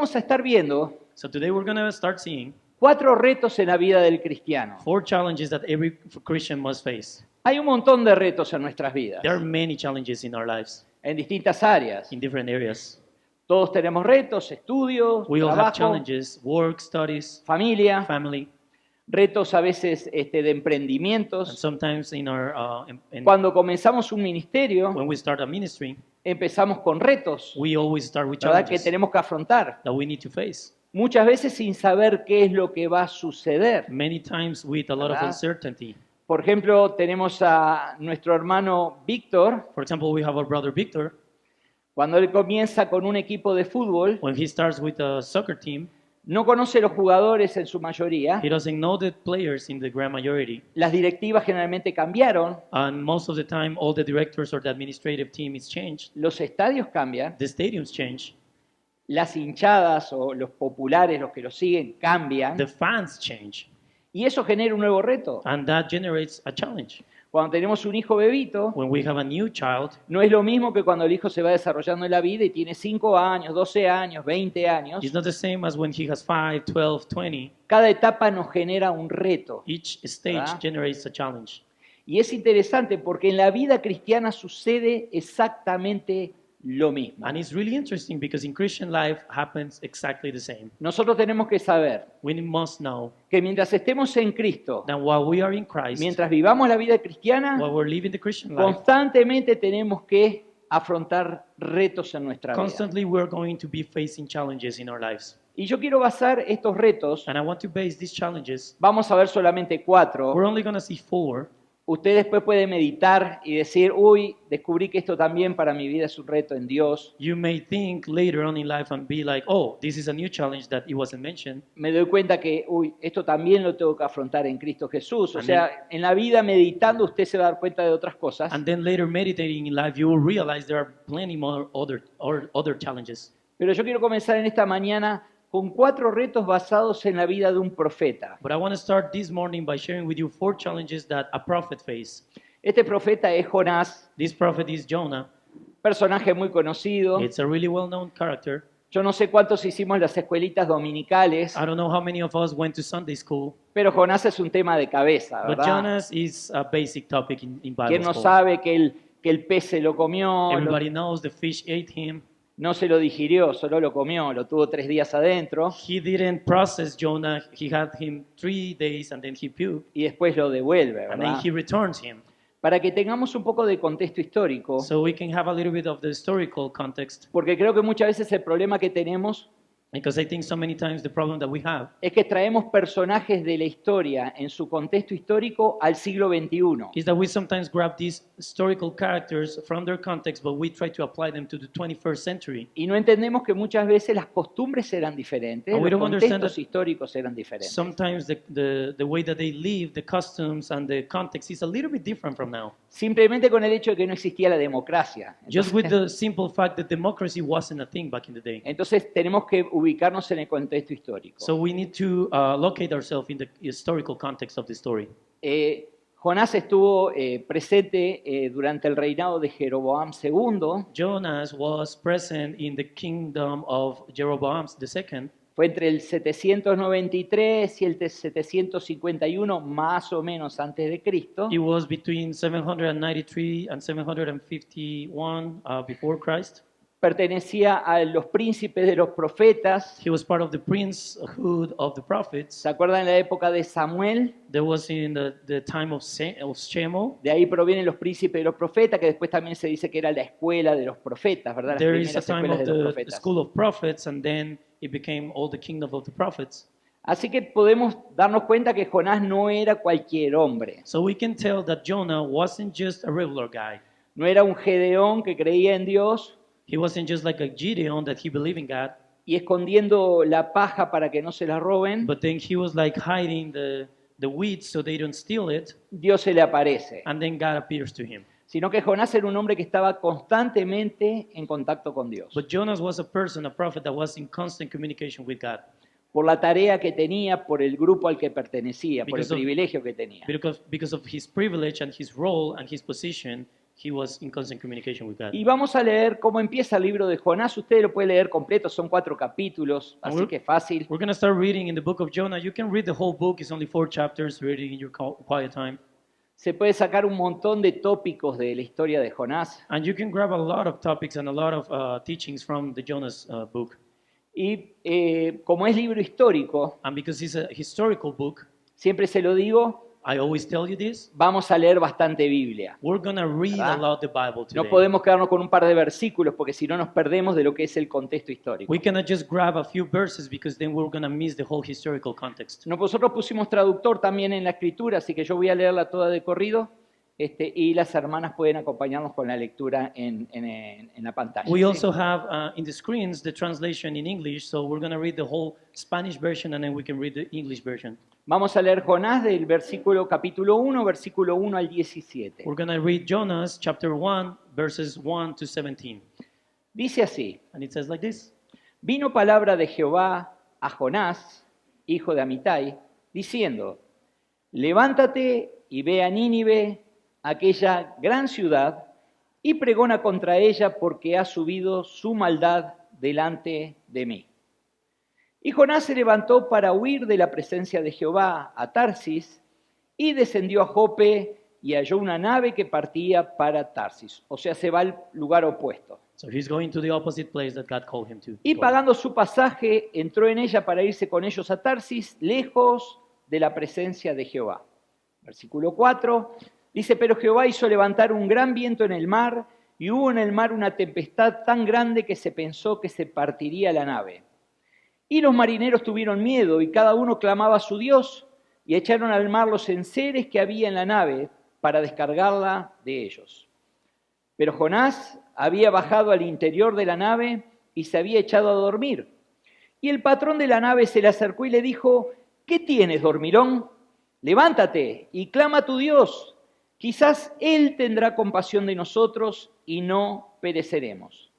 vamos a estar viendo So today we're going to start seeing 4 retos en la vida del cristiano. 4 challenges that every Christian must face. Hay un montón de retos en nuestras vidas, There are many challenges in our lives, en distintas áreas. in different areas. Todos tenemos retos, estudios, We all have trabajo, challenges, work, studies, familia, family, retos a veces de and emprendimientos. sometimes in our Cuando comenzamos un ministerio, when we start a ministry, empezamos con retos, we always start with ¿verdad? Que challenges tenemos que afrontar. that we need to face. Muchas veces sin saber qué es lo que va a suceder. Many times with a lot of ¿Verdad? uncertainty. Por ejemplo, tenemos a nuestro hermano Víctor. For example, we have our brother Victor. Cuando él comienza con un equipo de fútbol, When he starts with a soccer team, no conoce los jugadores en su mayoría. he doesn't know the players in the grand majority. Las directivas generalmente cambiaron, And most of the time, all the directors or the administrative team is changed. los estadios cambian, The stadiums change. las hinchadas o los populares, los que lo siguen, cambian. The fans change. Y eso genera un nuevo reto. And that generates a challenge. Cuando tenemos un hijo bebito, When we have a new child, no es lo mismo que cuando el hijo se va desarrollando en la vida y tiene 5 años, 12 años, 20 años. it's not the same as when he has 5, 12, 20. Cada etapa nos genera un reto. Each stage ¿Verdad? generates a challenge. Y es interesante porque en la vida cristiana sucede exactamente lo mismo. And it's really interesting because in Christian life happens exactly the same. Nosotros tenemos que saber We must know que mientras estemos en Cristo, that while we are in Christ, mientras vivamos la vida cristiana, while we're living the Christian life, constantemente tenemos que afrontar retos en nuestra vida. constantly we're going to be facing challenges in our lives. Y yo quiero basar estos retos, And I want to base these challenges. vamos a ver solamente 4. We're only going to see 4. Usted después puede meditar y decir, uy, descubrí que esto también para mi vida es un reto en Dios. You may think later on in life and be like, oh, this is a new challenge that it wasn't mentioned. Me doy cuenta que, uy, esto también lo tengo que afrontar en Cristo Jesús. O Amén. sea, en la vida meditando usted se va a dar cuenta de otras cosas. And then later meditating in life, you will realize there are plenty more other challenges. Pero yo quiero comenzar en esta mañana con 4 retos basados en la vida de un profeta. But I want to start this morning by sharing with you 4 challenges that a prophet faced. Este profeta es Jonás, This prophet is Jonah. personaje muy conocido. It's a really well-known character. Yo no sé cuántos hicimos las escuelitas dominicales, I don't know how many of us went to Sunday school, pero Jonás es un tema de cabeza, but ¿verdad? Jonas is a basic topic in Bible ¿Quién no school. sabe que el pez se lo comió, Everybody knows the fish ate him. no se lo digirió, solo lo comió, lo tuvo 3 días adentro He didn't process Jonah. He had him 3 days and then he puked. y después lo devuelve, And then ¿verdad? he returns him. Para que tengamos un poco de contexto histórico, So we can have a little bit of the historical context, porque creo que muchas veces el problema que tenemos because I think so many times the problem that we have es que traemos personajes de la historia en su contexto histórico al siglo XXI. is that we sometimes grab these historical characters from their context, but we try to apply them to the 21st century. Y no entendemos que muchas veces las costumbres eran diferentes, And we los don't understand contextos that históricos eran diferentes. Sometimes the way that they live, the customs and the context is a little bit different from now. Simplemente con el hecho de que no existía la democracia. Just with the simple fact that democracy wasn't a thing back in the day. Entonces tenemos que ubicarnos en el contexto histórico. So we need to locate ourselves in the historical context of the story. Jonás estuvo presente durante el reinado de Jeroboam II. Jonas was present in the kingdom of Jeroboam II. Fue entre el 793 y el 751 más o menos antes de Cristo. It was between 793 and 751 before Christ. Pertenecía a los príncipes de los profetas. He was part of the princehood of the prophets. ¿Se acuerdan en la época de Samuel? There was in the time of Samuel. De ahí provienen los príncipes de los profetas, que después también se dice que era la escuela de los profetas, ¿verdad? Las There is a primeras time escuelas of de los the profetas. school of prophets, and then it became all the kingdom of the prophets. Así que podemos darnos cuenta que Jonás no era cualquier hombre. So we can tell that Jonah wasn't just a regular guy. No era un Gedeón que creía en Dios He wasn't just like a Gideon that he believed in God, y escondiendo la paja para que no se la roben. but then he was like hiding the weeds so they don't steal it, Dios se le aparece. and then God appears to him. Sino que Jonás era un hombre que estaba constantemente en contacto con Dios. But Jonas was a person, a prophet that was in constant communication with God Por la tarea que tenía, por el grupo al que pertenecía, por el Because of- privilegio que tenía. because of his privilege and his role and his position. he was in constant communication with God. Y vamos a leer cómo empieza el libro de Jonás. Usted lo puede leer completo, son 4 capítulos, así que es fácil. We're going to start reading in the book of Jonah. You can read the whole book. It's only 4 chapters, reading in your quiet time. Se puede sacar un montón de tópicos de la historia de Jonás. And you can grab a lot of topics and a lot of teachings from the Jonah's book. Y como es libro histórico, And because it's a historical book, siempre se lo digo, I always tell you this, vamos a leer bastante Biblia. we're going to read a ¿Verdad? lot the Bible No today. podemos quedarnos con un par de versículos porque si no nos perdemos de lo que es el contexto histórico. We cannot just grab a few verses because then we're going to miss the whole historical context. Nosotros pusimos traductor también en la escritura, así que yo voy a leerla toda de corrido y las hermanas pueden acompañarnos con la lectura en la pantalla. We ¿sí? also have in the screens the translation in English, so we're going to read the whole Spanish version and then we can read the English version. Vamos a leer Jonás del capítulo 1, versículo 1 al 17. We're going to read Jonah chapter 1, verses 1 to 17. Dice así: And it says like this. Vino palabra de Jehová a Jonás, hijo de Amitai, diciendo: Levántate y ve a Nínive, aquella gran ciudad, y pregona contra ella porque ha subido su maldad delante de mí. Y Jonás se levantó para huir de la presencia de Jehová a Tarsis y descendió a Jope y halló una nave que partía para Tarsis. O sea, se va al lugar opuesto. So he's going to the opposite place that God called him to. Y pagando su pasaje, entró en ella para irse con ellos a Tarsis, lejos de la presencia de Jehová. Versículo 4 dice: Pero Jehová hizo levantar un gran viento en el mar, y hubo en el mar una tempestad tan grande que se pensó que se partiría la nave. Y los marineros tuvieron miedo, y cada uno clamaba a su Dios, y echaron al mar los enseres que había en la nave para descargarla de ellos. Pero Jonás había bajado al interior de la nave y se había echado a dormir. Y el patrón de la nave se le acercó y le dijo: ¿Qué tienes, dormilón? Levántate y clama a tu Dios. Quizás Él tendrá compasión de nosotros y no pereceremos.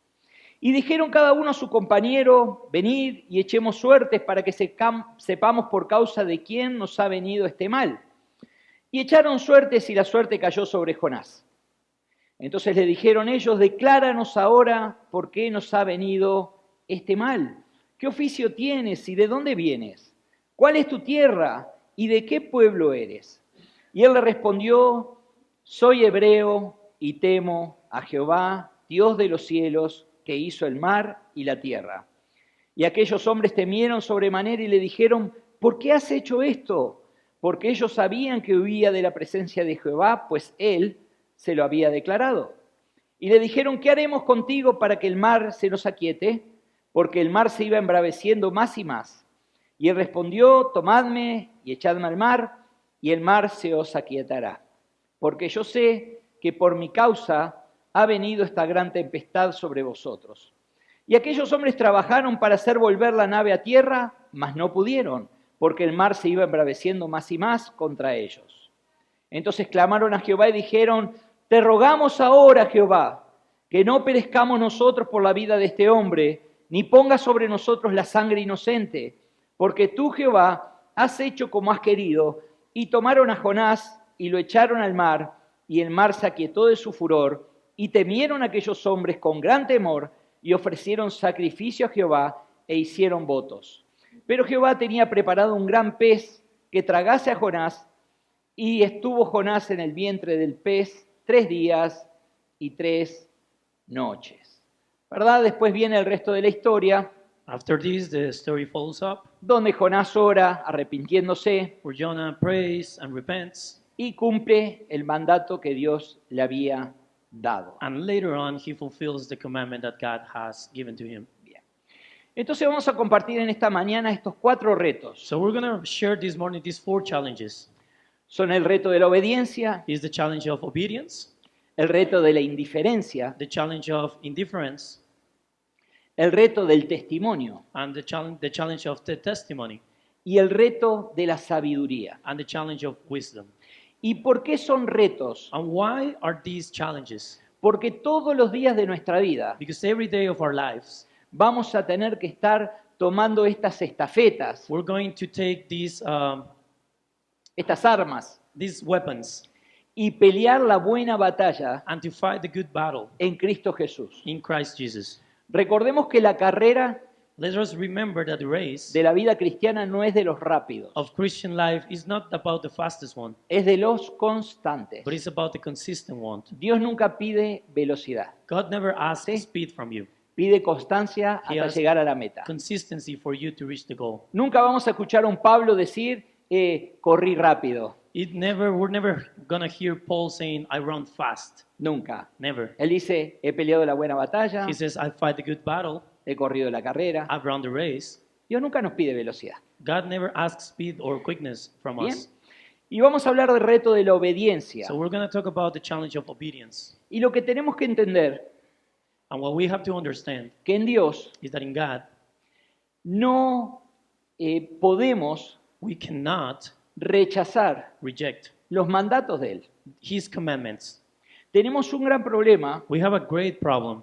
Y dijeron cada uno a su compañero: Venid y echemos suertes para que sepamos por causa de quién nos ha venido este mal. Y echaron suertes y la suerte cayó sobre Jonás. Entonces le dijeron ellos: Decláranos ahora por qué nos ha venido este mal. ¿Qué oficio tienes y de dónde vienes? ¿Cuál es tu tierra y de qué pueblo eres? Y él le respondió: Soy hebreo y temo a Jehová, Dios de los cielos, que hizo el mar y la tierra. Y aquellos hombres temieron sobremanera y le dijeron: ¿Por qué has hecho esto? Porque ellos sabían que huía de la presencia de Jehová, pues él se lo había declarado. Y le dijeron: ¿Qué haremos contigo para que el mar se nos aquiete? Porque el mar se iba embraveciendo más y más. Y él respondió: Tomadme y echadme al mar, y el mar se os aquietará. Porque yo sé que por mi causa ha venido esta gran tempestad sobre vosotros. Y aquellos hombres trabajaron para hacer volver la nave a tierra, mas no pudieron, porque el mar se iba embraveciendo más y más contra ellos. Entonces clamaron a Jehová y dijeron: Te rogamos ahora, Jehová, que no perezcamos nosotros por la vida de este hombre, ni pongas sobre nosotros la sangre inocente, porque tú, Jehová, has hecho como has querido. Y tomaron a Jonás y lo echaron al mar, y el mar se aquietó de su furor, y temieron aquellos hombres con gran temor, y ofrecieron sacrificio a Jehová, e hicieron votos. Pero Jehová tenía preparado un gran pez que tragase a Jonás, y estuvo Jonás en el vientre del pez 3 días y 3 noches. ¿Verdad? Después viene el resto de la historia, After this, the story follows up, donde Jonás ora arrepintiéndose where Jonah prays and repents, y cumple el mandato que Dios le había dado. and later on, he fulfills the commandment that God has given to him. Bien. Entonces vamos a compartir en esta mañana estos 4 retos. So we're going to share this morning these 4 challenges. Son el reto de la obediencia, Is the challenge of obedience, el reto de la indiferencia, the challenge of indifference, el reto del testimonio and the challenge of the testimony, y el reto de la sabiduría. and the challenge of wisdom. ¿Y por qué son retos? And why are these challenges? Porque todos los días de nuestra vida Because every day of our lives, vamos a tener que estar tomando estas estafetas, we're going to take these estas armas, weapons, y pelear la buena batalla and to fight the good battle en Cristo Jesús. in Christ Jesus. Recordemos que la carrera Let us remember that the race de la vida cristiana no es de los rápidos, of Christian life is not about the fastest one, es de los constantes. but it's about the consistent one. Dios nunca pide velocidad, God never asks Sí. speed from you, pide constancia He hasta has- llegar a la meta. consistency for you to reach the goal. Nunca vamos a escuchar a un Pablo decir, corrí rápido, We're never gonna hear Paul saying, I run fast. nunca. Never. Él dice, he peleado la buena batalla, He says, I fight the good battle, he corrido la carrera. I've run the race. Dios nunca nos pide velocidad. God never asks speed or quickness from Bien. us. Y vamos a hablar del reto de la obediencia. So we're gonna talk about the challenge of obedience. Y lo que tenemos que entender, And what we have to understand que en Dios is that in God, no podemos we cannot rechazar reject los mandatos de Él. His commandments. Tenemos un gran problema We have a great problem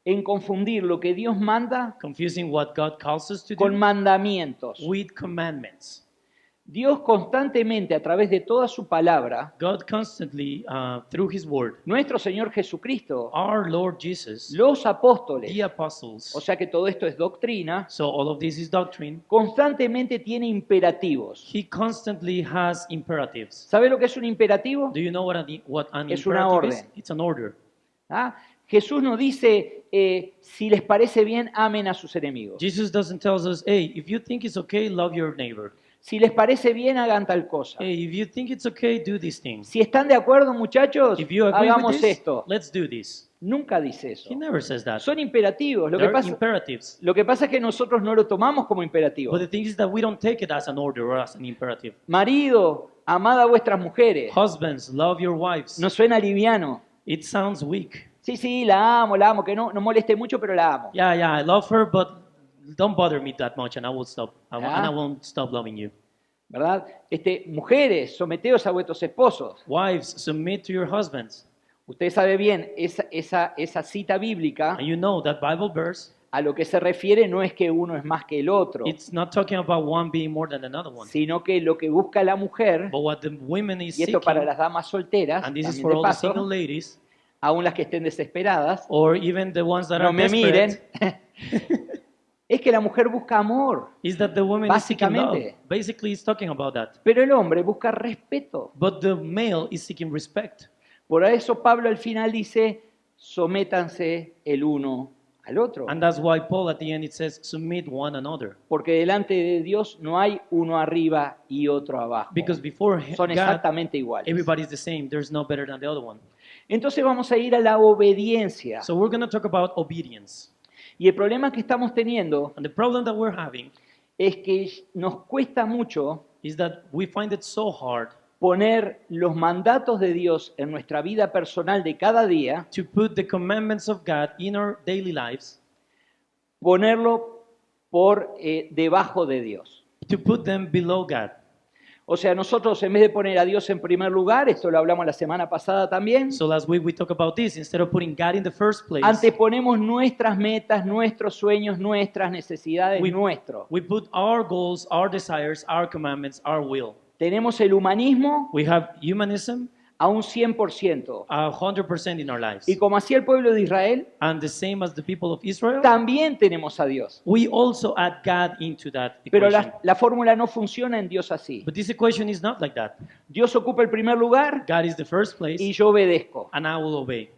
en confundir lo que Dios manda confusing what God calls us to con do mandamientos. with commandments. Dios constantemente a través de toda su palabra, God constantly, through His Word, nuestro Señor Jesucristo, our Lord Jesus, los apóstoles, the apostles, o sea que todo esto es doctrina, so all of this is doctrine, constantemente tiene imperativos. He constantly has imperatives. ¿Sabe lo que es un imperativo? Do you know what an Es una imperative is? orden. It's an order. ¿Ah? Jesús nos dice, si les parece bien, amen a sus enemigos. Jesus doesn't tell us, hey, if you think it's okay, love your neighbor. Si les parece bien, hagan tal cosa. Hey, if you think it's okay, do these things. Si están de acuerdo, muchachos, If you agree with hagamos this, esto. let's do this. Nunca dice eso. He never says that. Son imperativos. They're imperatives. Lo que pasa es que nosotros no lo tomamos como imperativo. But the thing is that we don't take it as an order or as an imperative. Marido, amad a vuestras mujeres. Husbands, love your wives. No suena liviano. It sounds weak. Sí, la amo, que no moleste mucho, pero la amo. Yeah, I love her, but don't bother me that much and I will stop. And Ah. I won't stop loving you. ¿Verdad? Mujeres, someteos a vuestros esposos. Wives, submit to your husbands. Usted sabe bien, esa cita bíblica And you know that Bible verse, a lo que se refiere no es que uno es más que el otro, it's not talking about one being more than another one. sino que lo que busca la mujer, But what the women is y esto para seeking, las damas solteras, and this is también for de all the paso, single ladies, aún las que estén desesperadas, or even the ones that no are me miren, desperate, es que la mujer busca amor, is that the woman is seeking love. Básicamente. Basically, it's talking about that. pero el hombre busca respeto. But the male is seeking respect. Por eso Pablo al final dice, sométanse el uno al otro, And that's why Paul at the end it says, submit one another. porque delante de Dios no hay uno arriba y otro abajo, Because before son God, exactamente iguales. everybody's the same. There's no better than the other one. Entonces vamos a ir a la obediencia. So we're going to talk about obedience. Y el problema que estamos teniendo And the problem that we're having es que nos cuesta mucho is that we find it so hard poner los mandatos de Dios en nuestra vida personal de cada día, to put the commandments of God in our daily lives, ponerlo por debajo de Dios. to put them below God. O sea, nosotros en vez de poner a Dios en primer lugar, esto lo hablamos la semana pasada también, So last week we talked about this. Instead of putting God in the first place, anteponemos nuestras metas, nuestros sueños, nuestras necesidades, nuestro. we put our goals, our desires, our commandments, our will. Tenemos el humanismo We have humanism a un 100%. 100% in our lives. Y como hacía el pueblo de Israel, And the same as the people of Israel, también tenemos a Dios. we also add God into that Pero equation. la fórmula no funciona en Dios así. But this equation is not like that. Dios ocupa el primer lugar God is the first place, y yo obedezco. and I will obey.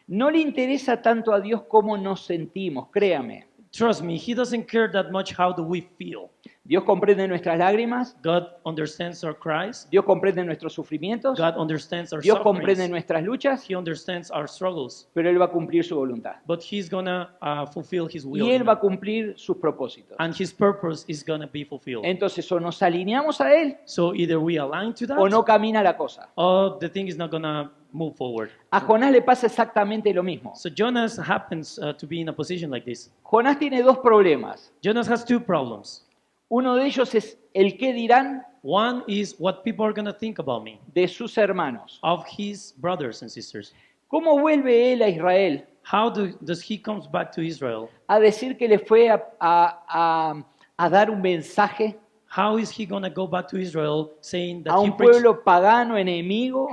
No le interesa tanto a Dios cómo nos sentimos, créame. Trust me, He doesn't care that much how do we feel. Dios comprende nuestras lágrimas, God understands our cries. Dios comprende nuestros sufrimientos, God understands our Dios comprende sufferings. nuestras luchas, He understands our struggles. pero Él va a cumplir su voluntad. But He's gonna fulfill His will. Y Él va a cumplir sus propósitos. And His purpose is gonna be fulfilled. Entonces, o nos alineamos a Él So either we align to that, o no camina la cosa. or the thing is not gonna move forward. A Jonás le pasa exactamente lo mismo. So Jonas happens to be in a position like this. Jonás tiene dos problemas. Jonas has two problems. Uno de ellos es el qué dirán One is what people are gonna think about me, de sus hermanos. of his brothers and sisters. ¿Cómo vuelve él a Israel How does he comes back to Israel a decir que le fue a dar un mensaje How is he going to go back to Israel saying a that un pueblo pagano enemigo,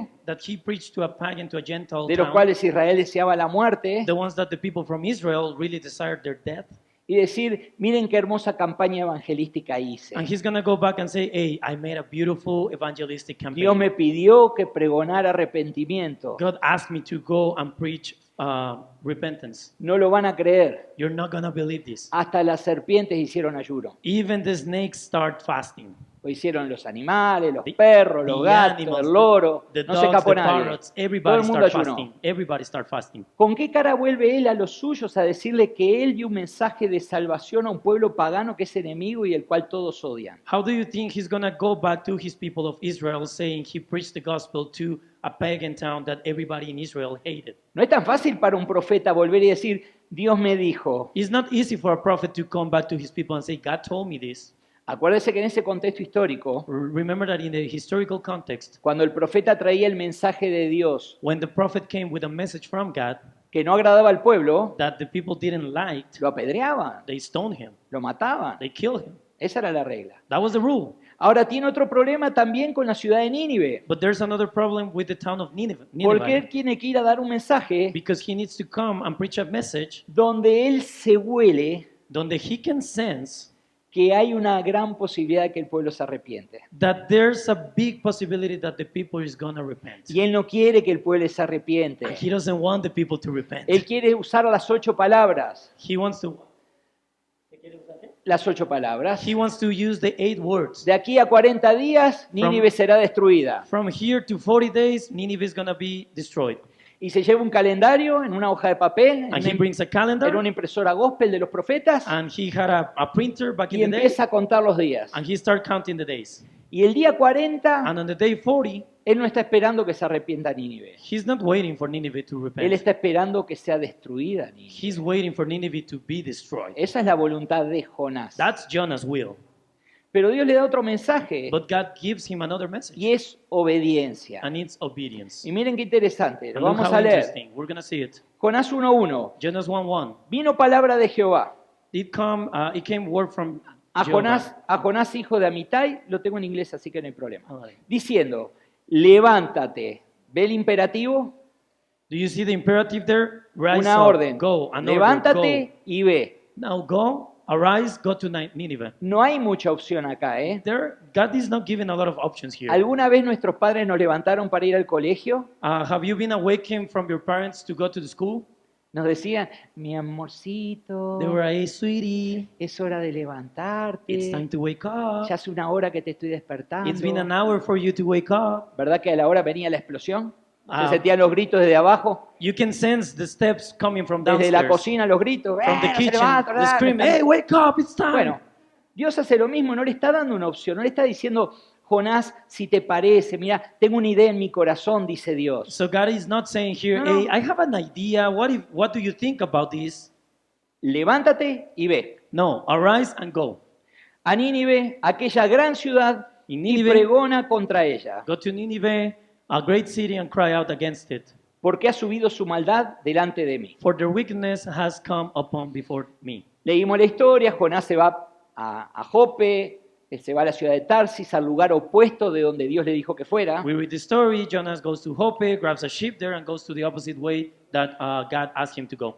he preached to a pagan, to a Gentile de los town, cuales Israel deseaba la muerte, the ones that the people from Israel really desired their death? y decir, miren qué hermosa campaña evangelística hice. And he's going to go back and say, hey, I made a beautiful evangelistic Dios campaign. me pidió que pregonara arrepentimiento. God asked me to go and preach repentance. No lo van a creer. You're not going to believe this. Hasta las serpientes hicieron ayuno. Even the snakes start fasting. Lo hicieron los animales, los The- perros, los the gatos, animals, el loro. The No se dogs, escapó the nadie. parrots, Todo everybody el mundo start ayunó. fasting. Everybody start fasting. ¿Con qué cara vuelve él a los suyos a decirle que él dio un mensaje de salvación a un pueblo pagano que es enemigo y el cual todos odian? How do you think he's going to go back to his people of Israel saying he preached the gospel to a pagan town that everybody in Israel hated? No es tan fácil para un profeta volver y decir, Dios me dijo. It's not easy for a prophet to come back to his people and say, God told me this. Acuérdese que en ese contexto histórico, Remember that in the historical context, cuando el profeta traía el mensaje de Dios when the prophet came with a message from God que no agradaba al pueblo, that the people didn't like, lo apedreaban, they stoned him, lo mataban. they killed him. Esa era la regla. That was the rule. Ahora tiene otro problema también con la ciudad de Nínive, But there's another problem with the town of Nineveh, porque él tiene que ir a dar un mensaje because he needs to come and preach a message donde él se huele donde he can sense que hay una gran posibilidad de que el pueblo se arrepiente. that there's a big possibility that the people is going to repent. Y él no quiere que el pueblo se arrepiente. And he doesn't want the people to repent. Él quiere usar las 8 palabras. He wants to Las 8 palabras. he wants to use the 8 words. De aquí a 40 días, Nínive será destruida. From here to 40 days, Nineveh is going to be destroyed. Y se lleva un calendario en una hoja de papel, And he brings a calendar, en una impresora gospel de los profetas, and he had a printer back y in the day, empieza a contar los días. and he started counting the days. Y el día 40, And on the day 40, él no está esperando que se arrepienta Nínive. he's not waiting for Nineveh to Él repent. está esperando que sea destruida Nínive. He's waiting for Nineveh to be destroyed. Esa es la voluntad de Jonás. That's Jonah's will. Pero Dios le da otro mensaje But God gives him another message, y es obediencia. and it's obedience. Y miren qué interesante, lo And look vamos how a leer. interesting. We're going to see it. Jonás 1:1. Jonah's 1:1. Vino palabra de Jehová It came word from a Jehovah. Jonás hijo de Amitai, lo tengo en inglés así que no hay problema, Alright. diciendo, levántate. ¿Ve el imperativo? Do you see the imperative there? Rise Una up, orden. go, an order, Levántate y ve. go. Now go, arise, go to Nineveh. No hay mucha opción acá, ¿eh? God is not giving a lot of options here. ¿Alguna vez nuestros padres nos levantaron para ir al colegio? Have you been awakened from your parents to go to the school? Nos decían, mi amorcito, They were, hey, sweetie, es hora de it's time levantarte. to wake up. Ya hace una hora que te estoy despertando. It's been an hour for you to wake up. ¿Verdad que a la hora venía la explosión? Ah. Se sentían los gritos desde abajo, You can sense the steps coming from desde la downstairs, cocina los gritos. from the No se kitchen, levanta, the scream, me está-". hey, wake up, it's time. Bueno, Dios hace lo mismo, no le está dando una opción, no le está diciendo, Jonás, si te parece, mira, tengo una idea en mi corazón, dice Dios. So God is not saying here, No, no. hey, I have an idea. What do you think about this? Levántate y ve. No, arise and go. A Nínive, aquella gran ciudad, In y Nínive, pregona contra ella, go to Nineveh, a great city, and cry out against it. porque ha subido su maldad delante de mí. For their wickedness has come upon before me. Leímos la historia, Jonás se va a Jope, se va a la ciudad de Tarsis, al lugar opuesto de donde Dios le dijo que fuera. We read the story. Jonas goes to Joppe, grabs a ship there, and goes to the opposite way that God asked him to go.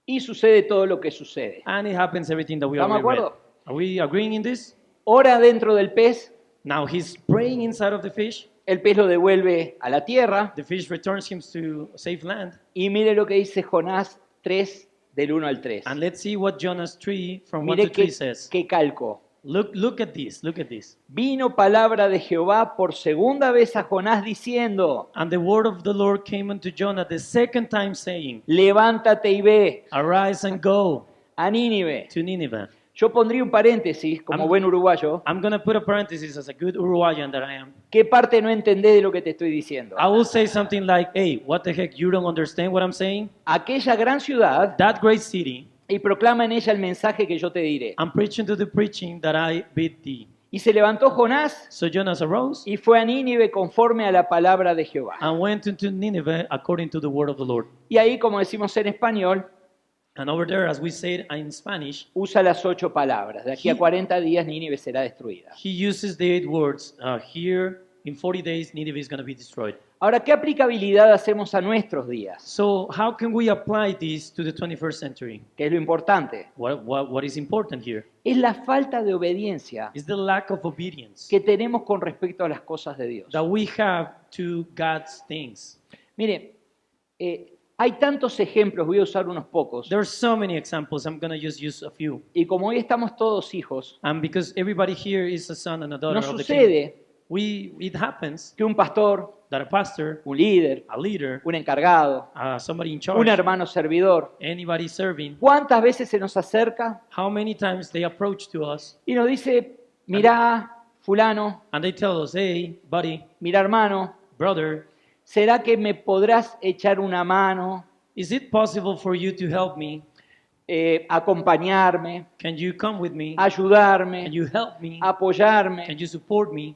Y sucede todo lo que sucede. And it happens everything that we ¿Estamos de already read. acuerdo? Are we agreeing in this? Ora dentro del pez, Now he's praying inside of the fish. el pez lo devuelve a la tierra. The fish returns him to safe land. Y mire lo que dice Jonás 3, del 1 al 3. And let's see what Jonas 3 from 1 Mire to 3 says. qué calco. Look at this. Look at this. Vino palabra de Jehová por segunda vez a Jonás diciendo, And the word of the Lord came unto Jonah the second time, saying, levántate y ve Arise and go a Nínive. to Nineveh. Yo pondría un paréntesis, como Am- buen uruguayo. I'm going to put a parenthesis as a good Uruguayan that I am. ¿Qué parte no entendés de lo que te estoy diciendo? I will say something like, hey, what the heck, you don't understand what I'm saying? Aquella gran ciudad, That great city, y proclama en ella el mensaje que yo te diré. I'm preaching to the preaching that I bid thee. Y se levantó Jonás So Jonas arose y fue a Nínive conforme a la palabra de Jehová. and went into Nineveh according to the word of the Lord. Y ahí, como decimos en español, And over there, as we say it in Spanish, usa las 8 palabras. De aquí a 40 días Nínive será destruida. he uses the 8 words. Here, in 40 days, Nineveh is going to be destroyed. Ahora, ¿qué aplicabilidad hacemos a nuestros días? So how can we apply this to the 21st century? ¿Qué es lo importante? What is important here Es la falta de obediencia is the lack of obedience que tenemos con respecto a las cosas de Dios. that we have to God's things. Mire, hay tantos ejemplos, voy a usar unos pocos. There are so many examples. I'm going to just use a few. Y como hoy estamos todos hijos, And because everybody here is a son and a daughter nos of the king, sucede it happens que un pastor, that a pastor, un líder, a leader, un encargado, somebody in un charge, hermano servidor, anybody serving, ¿cuántas veces se nos acerca how many times they approach to us y nos dice, mirá, fulano, and they tell us, hey, buddy, mirá, hermano, brother, ¿será que me podrás echar una mano, is it possible for you to help me? acompañarme, Can you come with me? ayudarme, Can you help me? apoyarme? Can you support me?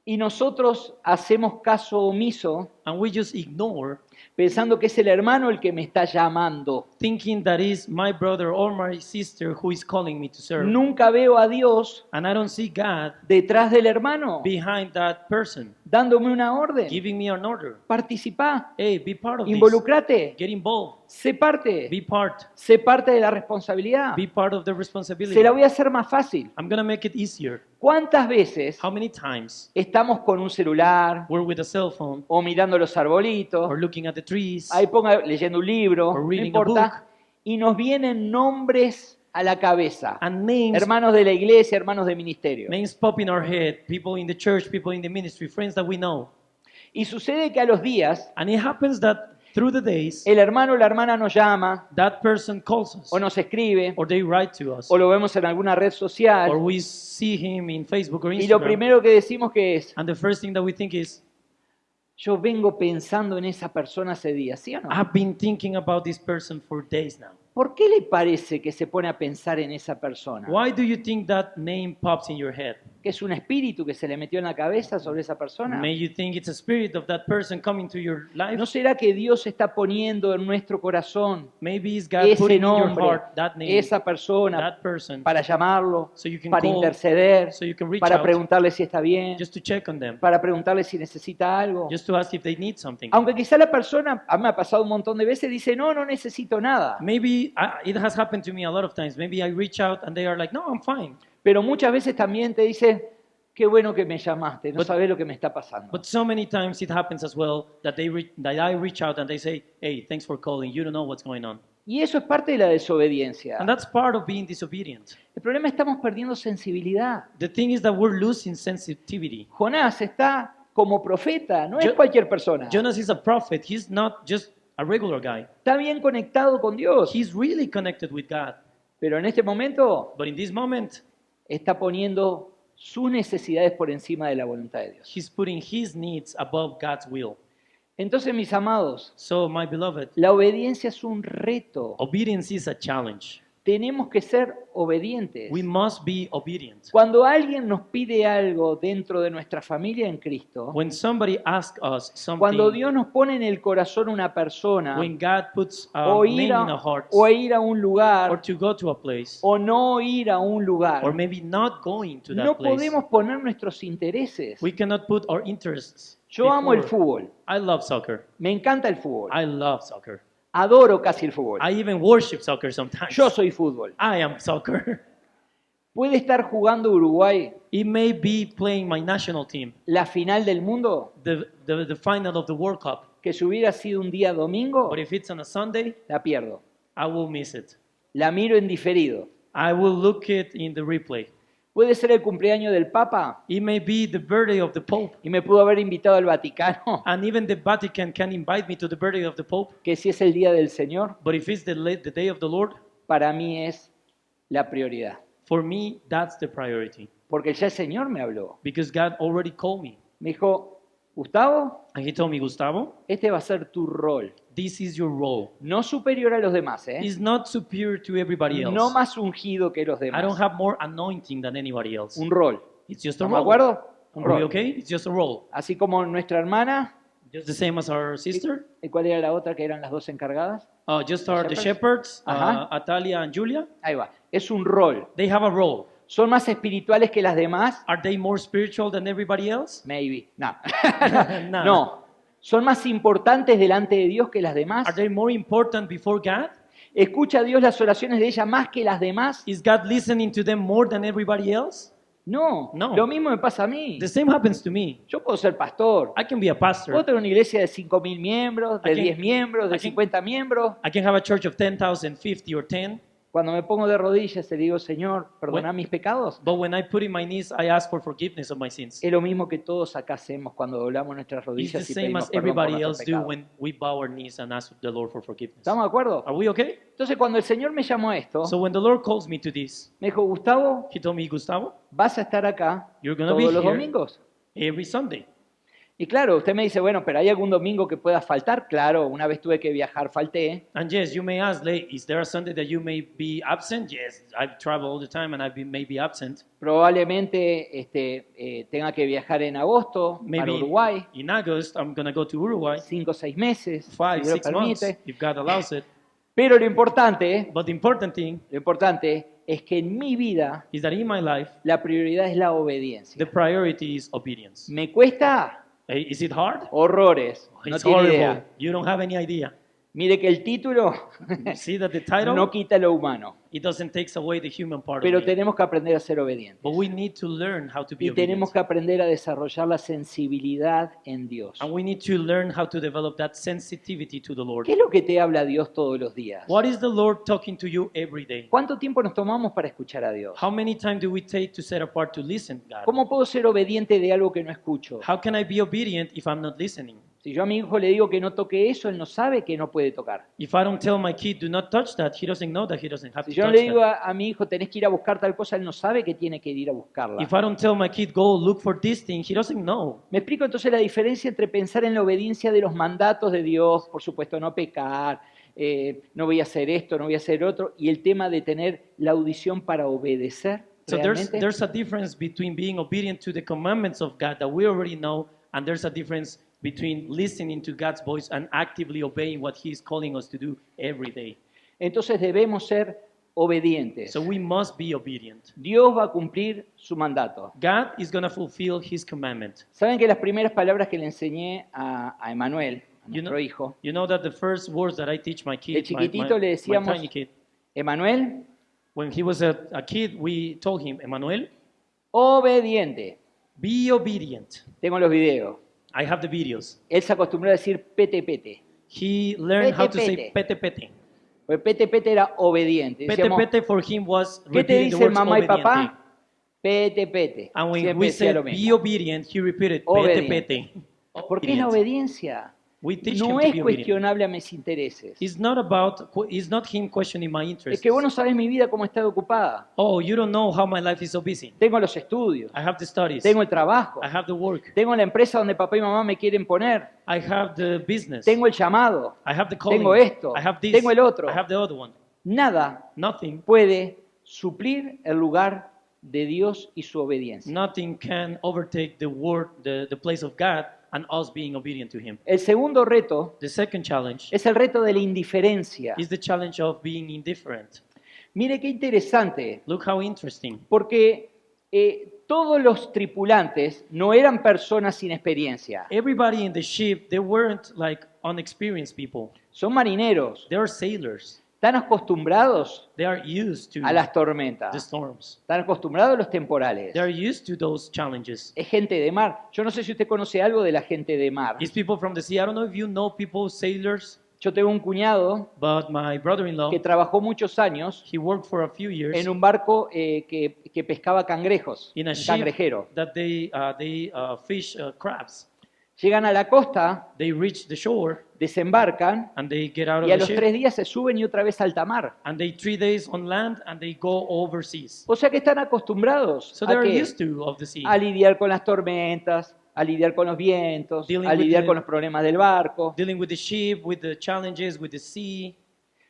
Y nosotros hacemos caso omiso And we just ignore, pensando que es el hermano el que me está llamando. thinking that is my brother or my sister who is calling me to serve. Nunca veo a Dios And I don't see God detrás del hermano behind that person, dándome una orden. giving me an order. Participá, Hey, be part of this. involucrate, Get involved. sé parte, Be part. sé parte de la responsabilidad. Be part of the Se responsibility. la voy a hacer más fácil. I'm going to make it easier. ¿Cuántas veces How many times estamos con un celular we're with a cell phone o mirando los arbolitos, or looking at the trees ahí ponga leyendo un libro, or no reading a importa, y nos vienen nombres a la cabeza? and names Hermanos de la iglesia, hermanos de ministerio. names pop in our head, people in the church, people in the ministry, friends that we know. Y sucede que a los días And it happens that through the days, el hermano o la hermana nos llama that person calls us o nos escribe or they write to us o lo vemos en alguna red or social we see him in Facebook or y lo Instagram. primero que decimos que es, And the first thing that we think is, yo vengo pensando en esa persona hace días, ¿sí o no? I've been thinking about this person for days now. ¿Por qué le parece que se pone a pensar en esa persona? Why do you think that name pops in your head? ¿Que es un espíritu que se le metió en la cabeza sobre esa persona? May you think it's a spirit of that person coming to your life? ¿No será que Dios está poniendo en nuestro corazón Maybe it's God ese putting in your nombre, heart that name, esa persona, that person, para llamarlo, so you can para call, interceder, so you can reach para out, preguntarle si está bien, just to check on them, para preguntarle si necesita algo? just to ask if they need something. Aunque quizá la persona, a mí me ha pasado un montón de veces, dice, no, no necesito nada. Maybe it has happened to me a lot of times. Maybe I reach out and they are like, no, I'm fine. Pero muchas veces también te dice, qué bueno que me llamaste, no But- sabes lo que me está pasando. But so many times it happens as well that that I reach out and they say, hey, thanks for calling. You don't know what's going on. Y eso es parte de la desobediencia. And that's part of being disobedient. El problema es que estamos perdiendo sensibilidad. The thing is that we're losing sensitivity. Jonás está como profeta, no es Yo- cualquier persona. Jonas is a prophet. He's not just a regular guy. Está bien conectado con Dios, He's really connected with God. pero en este momento But in this moment, está poniendo sus necesidades por encima de la voluntad de Dios. he's putting his needs above God's will. Entonces, mis amados, So, my beloved, la obediencia es un reto. obedience is a challenge. Tenemos que ser obedientes. We must be obedient. Cuando alguien nos pide algo dentro de nuestra familia en Cristo, When somebody asks us cuando something, Dios nos pone en el corazón una persona, when God puts a o name ir in a, our hearts, o ir a un or lugar, to go to a place, o no ir a un or lugar, maybe not going to no that place, podemos poner nuestros intereses. we cannot put our interests. Yo amo el before. fútbol, I love soccer. me encanta el fútbol, I love soccer. adoro casi el fútbol. I even worship soccer sometimes. Yo soy fútbol. I am soccer. ¿Puede estar jugando Uruguay It may be playing my national team, la final del mundo, the final of the World Cup. que si hubiera sido un día domingo, But if it's on a Sunday, la pierdo? I will miss it. La miro en diferido. I will look it in the replay. ¿Puede ser el cumpleaños del Papa It may be the birthday of the Pope, y me pudo haber invitado al Vaticano, and even the Vatican can invite me to the birthday of the Pope. que si es el día del Señor, But if it's the day of the Lord, para mí es la prioridad? for me, that's the priority. Porque ya el Señor me habló. Because God already called me. Me dijo, Gustavo, And He told me, Gustavo, este va a ser tu rol. this is your role. No superior a los demás, ¿eh? It's not superior to everybody else. No más ungido que los I don't demás. have more anointing than anybody else. Un rol. It's just a ¿Estamos de role. acuerdo? Un Are we rol. okay? It's just a role. Así como nuestra hermana Just the same as our sister. ¿Y cuál era la otra que eran las dos encargadas? Just are the shepherds, Ajá. Atalia and Julia. Ahí va. Es un rol. They have a role. ¿Son más espirituales que las demás? Are they more spiritual than everybody else? Maybe. No. No. No. ¿Son más importantes delante de Dios que las demás? Are they more important before God? ¿Escucha Dios las oraciones de ella más que las demás? Is God listening to them more than everybody else? No. No. Lo mismo me pasa a mí. The same happens to me. Yo puedo ser pastor. I can be a pastor. Puedo tener una iglesia de 5.000 miembros, de I can- 10 miembros, de I can- 50 miembros. I can have a church of 10,000, 50 or 10. Cuando me pongo de rodillas y le digo, Señor, perdona Bueno. mis pecados. But when I put in my knees, I ask for forgiveness of my sins. Es lo mismo que todos acá hacemos cuando doblamos nuestras It's the rodillas y same pedimos as perdón por everybody nuestros else do pecados. when we bow our knees and ask the Lord for forgiveness. ¿Estamos de acuerdo? Are we okay? Entonces, cuando el Señor me llamó a esto, So when the Lord calls me to this, me dijo, Gustavo, He told me, Gustavo, vas a estar acá you're going to todos be los here domingos. every Sunday. Y claro, usted me dice, bueno, pero ¿hay algún domingo que pueda faltar? Claro, una vez tuve que viajar, falté. And yes, you may ask, is there a Sunday that you may be absent? Yes, I travel all the time and may be absent. Probablemente tenga que viajar en agosto para Maybe Uruguay, in August, I'm going to go to Uruguay, 5 o 6 meses, 5, si Dios 6 months, permite. if God allows it. Pero lo importante But the important thing es que en mi vida is that in my life, la prioridad es la obediencia. the priority is obedience. ¿Me cuesta? Is it hard? Horrores. No It's tiene horrible. idea. You don't have any idea. Mire que el título You see that the title, no quita lo humano, it doesn't take away the human part pero of it. tenemos que aprender a ser obedientes. But we need to learn how to be Y tenemos obedient. que aprender a desarrollar la sensibilidad en Dios. And we need to learn how to develop that sensitivity to the Lord. ¿Qué es lo que te habla Dios todos los días? What is the Lord talking to you every day? ¿Cuánto tiempo nos tomamos para escuchar a Dios? How many times do we take to set apart to listen, God? ¿Cómo puedo ser obediente de algo que no escucho? How can I be obedient if I'm not listening? Si yo a mi hijo le digo que no toque eso, él no sabe que no puede tocar. If I don't tell my kid, do not touch that, he doesn't know that he doesn't have Si to yo no touch le digo that. a mi hijo tenés que ir a buscar tal cosa, él no sabe que tiene que ir a buscarla. If I don't tell my kid, go look for this thing, he doesn't know. Me explico entonces la diferencia entre pensar en la obediencia de los mandatos de Dios, por supuesto no pecar, no voy a hacer esto, no voy a hacer otro, y el tema de tener la audición para obedecer. So realmente. there's a difference between being obedient to the commandments of God that we already know, and there's a difference between listening to God's voice and actively obeying what He's calling us to do every day. Entonces debemos ser obedientes. So we must be obedient. Dios va a cumplir su mandato. God is going to fulfill His commandment. ¿Saben que las primeras palabras que le enseñé a Emanuel, a You nuestro hijo, You know that the first words that I teach my de kid, chiquitito le my decíamos, tiny kid, Emanuel, when he was a kid, we told him, Emmanuel, obediente? be obedient. Tengo los videos. I have the videos. Él se acostumbró a decir pete pete. He learned how to say Pete, pete pete. Porque pete pete era obediente. Pete Decíamos, pete for him was ¿qué te repeating the dicen words mamá y obediente. papá? Pete pete. And when Siempre we decía said lo be mismo. obedient, he repeated pete Obediente. pete. ¿Por qué es la Obedient. obediencia? We teach No him to es be obedient. cuestionable a mis intereses. It's not him questioning my Es interests. que vos no sabés mi vida cómo está ocupada. Oh, you don't know how my life is so busy. Tengo los estudios, I have the studies. tengo el trabajo, I have the work. tengo la empresa donde papá y mamá me quieren poner, I have the business. tengo el llamado. I have the calling. tengo esto, I have this. tengo el otro. I have the other one. Nada Nothing. puede suplir el lugar de Dios y su obediencia. Nothing can overtake the word, the place of God, and us being obedient to Him. El segundo reto The second challenge es el reto de la indiferencia. is the challenge of being indifferent. Mire qué interesante, Look how interesting. porque todos los tripulantes no eran personas sin experiencia, Everybody in the ship, they weren't like unexperienced people. son marineros, They are sailors. están acostumbrados They are used to a las the tormentas, storms. están acostumbrados a los temporales. They are used to those challenges. Es gente de mar. Yo no sé si usted conoce algo de la gente de mar. It's people from the sea. I don't know if you know people, sailors, Yo tengo un cuñado but my brother-in-law, que trabajó muchos años he worked for a few years en un barco que pescaba cangrejos, in a un ship cangrejero. that they fish crabs. Llegan a la costa, They reach the shore desembarcan and they get out of y a the los ship 3 días se suben y otra vez a alta mar. and they 3 days on land and they go overseas. O sea que están acostumbrados So they a, are qué? used to of the sea, A lidiar con las tormentas, a lidiar con los vientos, Dealing a with lidiar the- con los problemas del barco. dealing with the ship, with the challenges, with the sea.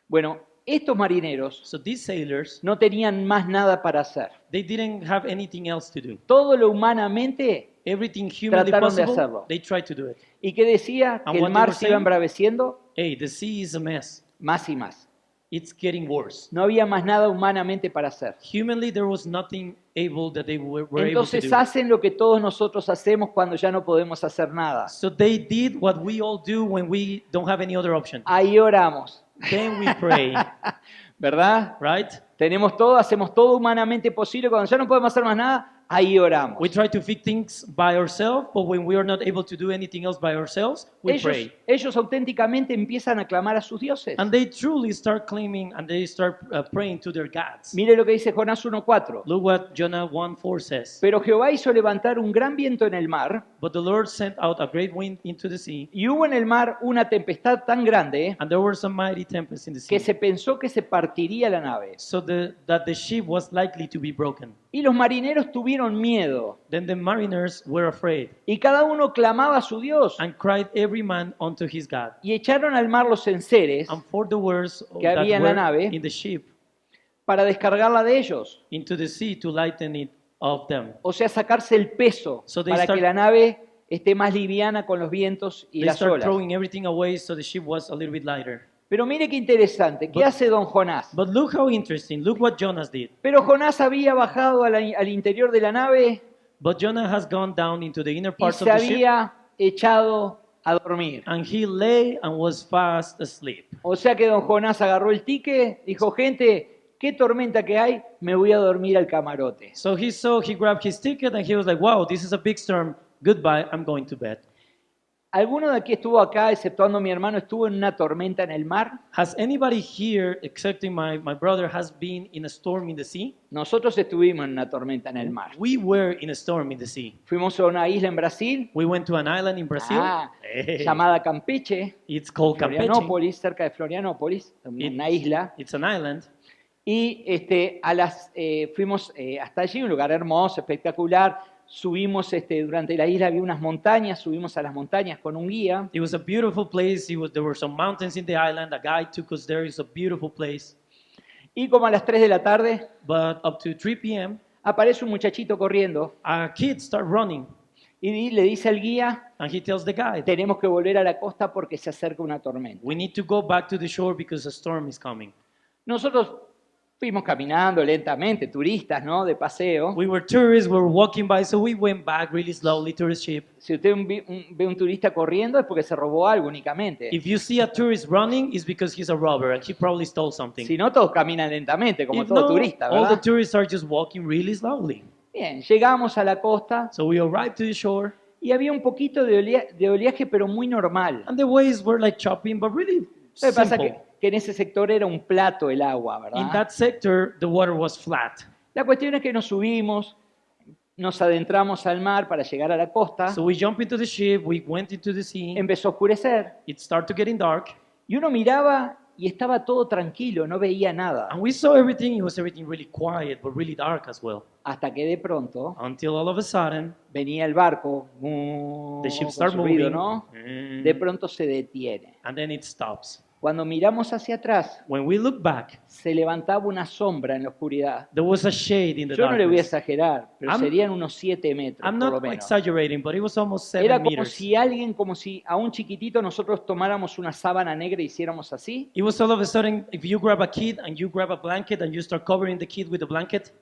Bueno, estos marineros So these sailors, no tenían más nada para hacer. they didn't have anything else to do. Todo lo humanamente everything humanly Trataron de possible, hacerlo. they tried to do it. ¿Y qué decía? And Que el what they mar were se iba saying? embraveciendo Hey, the sea is a mess. más y más. It's getting worse. No había más nada humanamente para hacer. Humanly, there was nothing able that they were able to Entonces do. hacen lo que todos nosotros hacemos cuando ya no podemos hacer nada. So they did what we all do when we don't have any other option. Ahí oramos, Then we pray, ¿verdad? right? Tenemos todo, hacemos todo humanamente posible. Cuando ya no podemos hacer más nada, ahí oramos. We try to fix things by ourselves, but when we are not able to do anything else by ourselves, we pray. Ellos auténticamente empiezan a clamar a sus dioses. And they truly start claiming and they start praying to their gods. Mire lo que dice Jonás 1:4. Look what Jonah 1:4 says. Pero Jehová hizo levantar un gran viento en el mar, But the Lord sent out a great wind into the sea, y hubo en el mar una tempestad tan grande and there were some mighty tempests in the que sea, se pensó que se partiría la nave. so that the ship was likely to be broken. Y los marineros tuvieron miedo, Then the mariners were afraid y cada uno clamaba a su Dios, and cried every man unto his God. y echaron al mar los enseres And for the words que that había en la were nave, in the ship para descargarla de ellos. into the sea to lighten it of them. O sea, sacarse el peso So they para start- que la nave esté más liviana con los vientos y They las start olas. throwing everything away so the ship was a little bit lighter. Pero mire qué interesante, ¿qué But- hace don Jonás? But look how interesting. Look what Jonas did. Pero Jonás había bajado al interior de la nave But Jonah has gone down into the inner y parts of se the ship, había echado a dormir. and he lay and was fast asleep. O sea que don Jonás agarró el tique, dijo, gente, qué tormenta que hay, me voy a dormir al camarote. So he grabbed his ticket and he was like, wow, this is a big storm. Goodbye, I'm going to bed. ¿Alguno de aquí estuvo acá, exceptuando mi hermano, estuvo en una tormenta en el mar? Has anybody here, excepting my brother, has been in a storm in the sea? Nosotros estuvimos en una tormenta en el mar. We were in a storm in the sea. Fuimos a una isla en Brasil, We went to an island in Brazil. Hey. llamada Campeche, It's called Campeche. Florianópolis, cerca de Florianópolis, una isla. It's an island. Y fuimos hasta allí, un lugar hermoso, espectacular. Subimos durante la isla, había unas montañas, subimos a las montañas con un guía. It was a beautiful place. There were some mountains in the island. A guide took us there. It's a beautiful place. Y como a las 3 de la tarde, But up to 3 p.m., aparece un muchachito corriendo a kid start running, y le dice al guía, and he tells the guide, tenemos que volver a la costa porque se acerca una tormenta. we need to go back to the shore because a storm is coming. Nosotros fuimos caminando lentamente, turistas, ¿no? De paseo. We were tourists, we were walking by, so we went back really slowly to the ship. Si usted ve un turista corriendo es porque se robó algo únicamente. If you see a tourist running, it's because he's a robber and he probably stole something. Si no, todos caminan lentamente, como If todo no, turista, all the ¿verdad? tourists are just walking really slowly. Bien, llegamos a la costa So we arrived to the shore, y había un poquito de oleaje, pero muy normal. and the waves were like chopping, but really Lo que pasa simple. que en ese sector era un plato el agua, In ¿verdad? that sector, the water was flat. La cuestión es que nos subimos, nos adentramos al mar para llegar a la costa, So we jumped into the ship, we went into the sea, empezó a oscurecer it started getting dark, y uno miraba y estaba todo tranquilo, no veía nada. and we saw everything. It was everything really quiet, but really dark as well. Hasta que de pronto Until all of a sudden, venía el barco, the ship con started su ruido, moving, ¿no? mm, De pronto se detiene. and then it stops. Cuando miramos hacia atrás, When we look back, se levantaba una sombra en la oscuridad. there was a shade in the Yo no le voy a darkness. exagerar, pero I'm- serían unos 7 metros, I'm por lo not menos. exaggerating, but it was almost 7 Era como meters. si alguien, como si a un chiquitito nosotros tomáramos una sábana negra y hiciéramos así. It was all of a sudden, if you grab a kid and you grab a blanket and you start covering the kid with the blanket,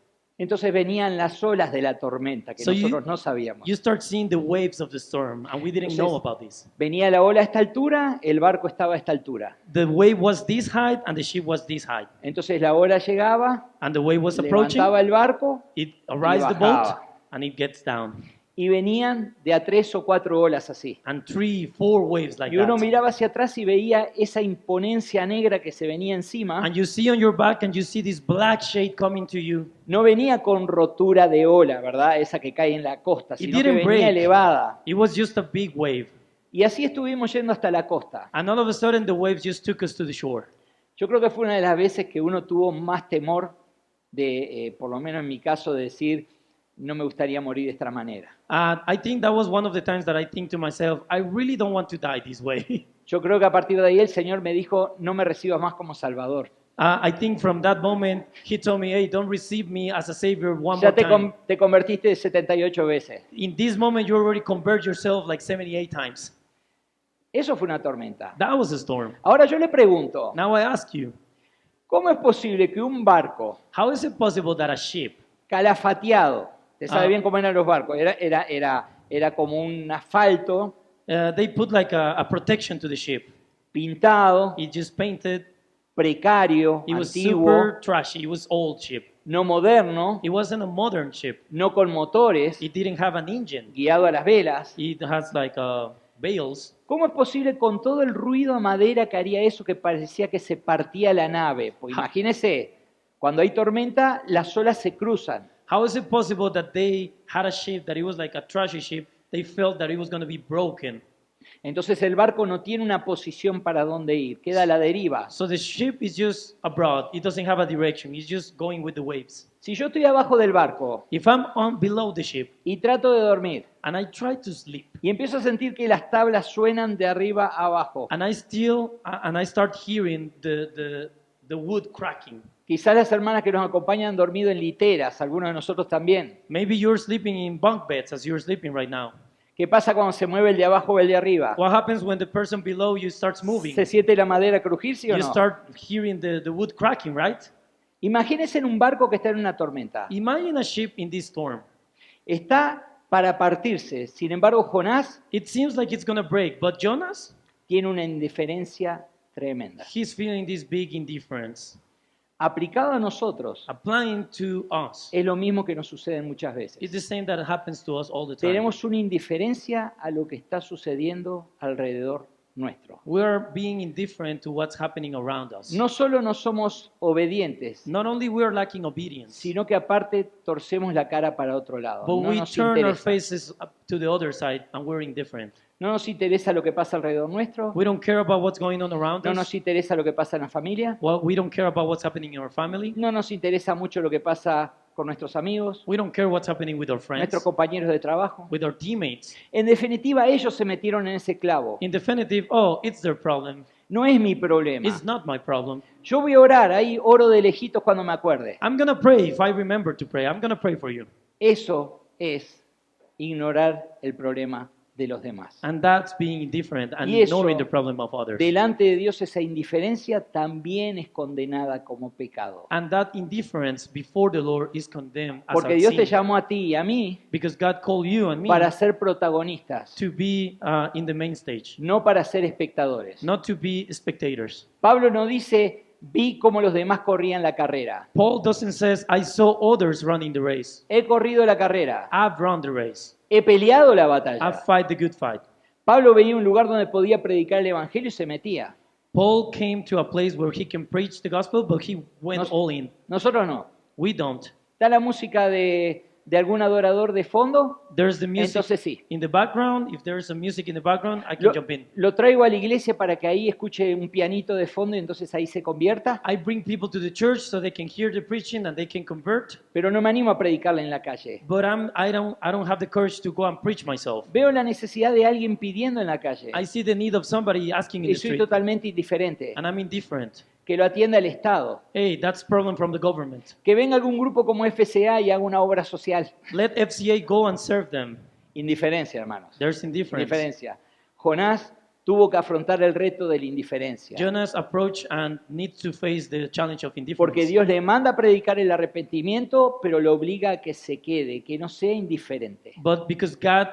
Entonces venían las olas de la tormenta que So you- nosotros no sabíamos. you start seeing the waves of the storm, and we didn't know about this. Venía la ola a esta altura, el barco estaba a esta altura. The wave was this height and the ship was this height. Entonces la ola llegaba, And the wave was approaching, levantaba el barco it arrives the boat, bajaba. and it gets down. y venían de a 3 o 4 olas así. And 3, 4 waves like Y uno that. miraba hacia atrás y veía esa imponencia negra que se venía encima. And you see on your back and you see this black shade coming to you. No venía con rotura de ola, ¿verdad? Esa que cae en la costa, sino que didn't venía break. elevada. It was just a big wave. Y así estuvimos yendo hasta la costa. And all of a sudden, the waves just took us to the shore. Yo creo que fue una de las veces que uno tuvo más temor de, por lo menos en mi caso, de decir, no me gustaría morir de esta manera. I think that was one of the times that I think to myself, I really don't want to die this way. Yo creo que a partir de ahí el Señor me dijo, no me recibas más como Salvador. I think from that moment, he told me, hey, don't receive me as a savior one Ya more time. te convertiste 78 veces. In this moment, you already convert yourself like 78 times. Eso fue una tormenta. That was a storm. Ahora yo le pregunto, Now I ask you, ¿cómo es posible que un barco how is it possible that a ship, calafateado, te sabe Ah. bien cómo eran los barcos, era como un asfalto they put like a protection to the ship? pintado, It just painted. precario, It was antiguo, super trashy. It was old ship. no moderno, It wasn't a modern ship. no con motores, It didn't have an engine. guiado a las velas? It has like bales. ¿Cómo es posible con todo el ruido a madera que haría eso que parecía que se partía la nave? Pues imagínese, cuando hay tormenta, las olas se cruzan. How is it possible that they had a ship that it was like a trashy ship? They felt that it was going to be broken. Entonces el barco no tiene una posición para dónde ir, queda a la deriva. So the ship is just abroad. It doesn't have a direction. It's just going with the waves. Si yo estoy abajo del barco If I'm below the ship y trato de dormir and I try to sleep y empiezo a sentir que las tablas suenan de arriba a abajo, and I start hearing the wood cracking. quizás las hermanas que nos acompañan han dormido en literas, algunos de nosotros también. Maybe you're sleeping in bunk beds as you're sleeping right now. ¿Qué pasa cuando se mueve el de abajo o el de arriba? What happens when the person below you starts moving? ¿Se siente la madera crujir, sí o You no? start hearing the wood cracking, right? Imagínense en un barco que está en una tormenta. Imagine a ship in this storm. Está para partirse. Sin embargo, Jonás It seems like it's going to break, but Jonas, tiene una indiferencia tremenda. he's feeling this big indifference. Aplicado a nosotros, Applying to us. es lo mismo que nos sucede muchas It's veces. the same that happens to us all the time. Tenemos una indiferencia a lo que está sucediendo alrededor nuestro. We are being indifferent to what's happening around us. No solo no somos obedientes, Not only we are lacking obedience, sino que aparte torcemos la cara para otro lado. but No we nos turn our interesa. faces up to the other side and we're indifferent. No nos interesa lo que pasa alrededor nuestro. We don't care about what's going on around No us. nos interesa lo que pasa en la familia. Well, we don't care about what's happening in our family. No nos interesa mucho lo que pasa con nuestros amigos, We don't care what's happening with our friends, nuestros compañeros de trabajo. with our teammates. En definitiva, ellos se metieron en ese clavo. In definitive, oh, it's their problem. No es mi problema. It's not my problem. Yo voy a orar, ahí oro de lejitos cuando me acuerde. I'm going to pray if I remember to pray. I'm going to pray for you. Eso es ignorar el problema de los demás. And that's being indifferent and Y eso, ignoring the problem of others. Delante de Dios esa indiferencia también es condenada como pecado. And that indifference before the Lord is condemned as Porque a Dios te sin. llamó a ti y a mí Because God called you and me para ser protagonistas, to be in the main stage, no para ser espectadores. not to be spectators. Pablo no dice, vi cómo los demás corrían la carrera. Paul doesn't say, I saw others running the race. He corrido la carrera, I've run the race. he peleado la I've batalla. fight the good fight. Pablo veía un lugar donde podía predicar el evangelio y se metía. Paul came to a place where he can preach the gospel, but he went Nos- all in. Nosotros no. We don't. ¿Está la música de algún adorador de fondo? There's the music Entonces sí. in the background. If there's a music in the background, I can jump in. Lo traigo a la iglesia para que ahí escuche un pianito de fondo y entonces ahí se convierta, I bring people to the church so they can hear the preaching and they can convert. pero no me animo a predicarla en la calle. But I don't have the courage to go and preach myself. Veo la necesidad de alguien pidiendo en la calle I see the need of somebody asking in y the soy street, totalmente indiferente. and I'm indifferent. Que lo atienda el Estado. Hey, that's problem from the government. Que venga algún grupo como FCA y haga una obra social. Let FCA go and serve them. Indiferencia, hermanos. There's indifference. Indiferencia. Jonás tuvo que afrontar el reto de la indiferencia. Jonas approached and needs to face the challenge of indifference. Porque Dios le manda a predicar el arrepentimiento, pero lo obliga a que se quede, que no sea indiferente. But because God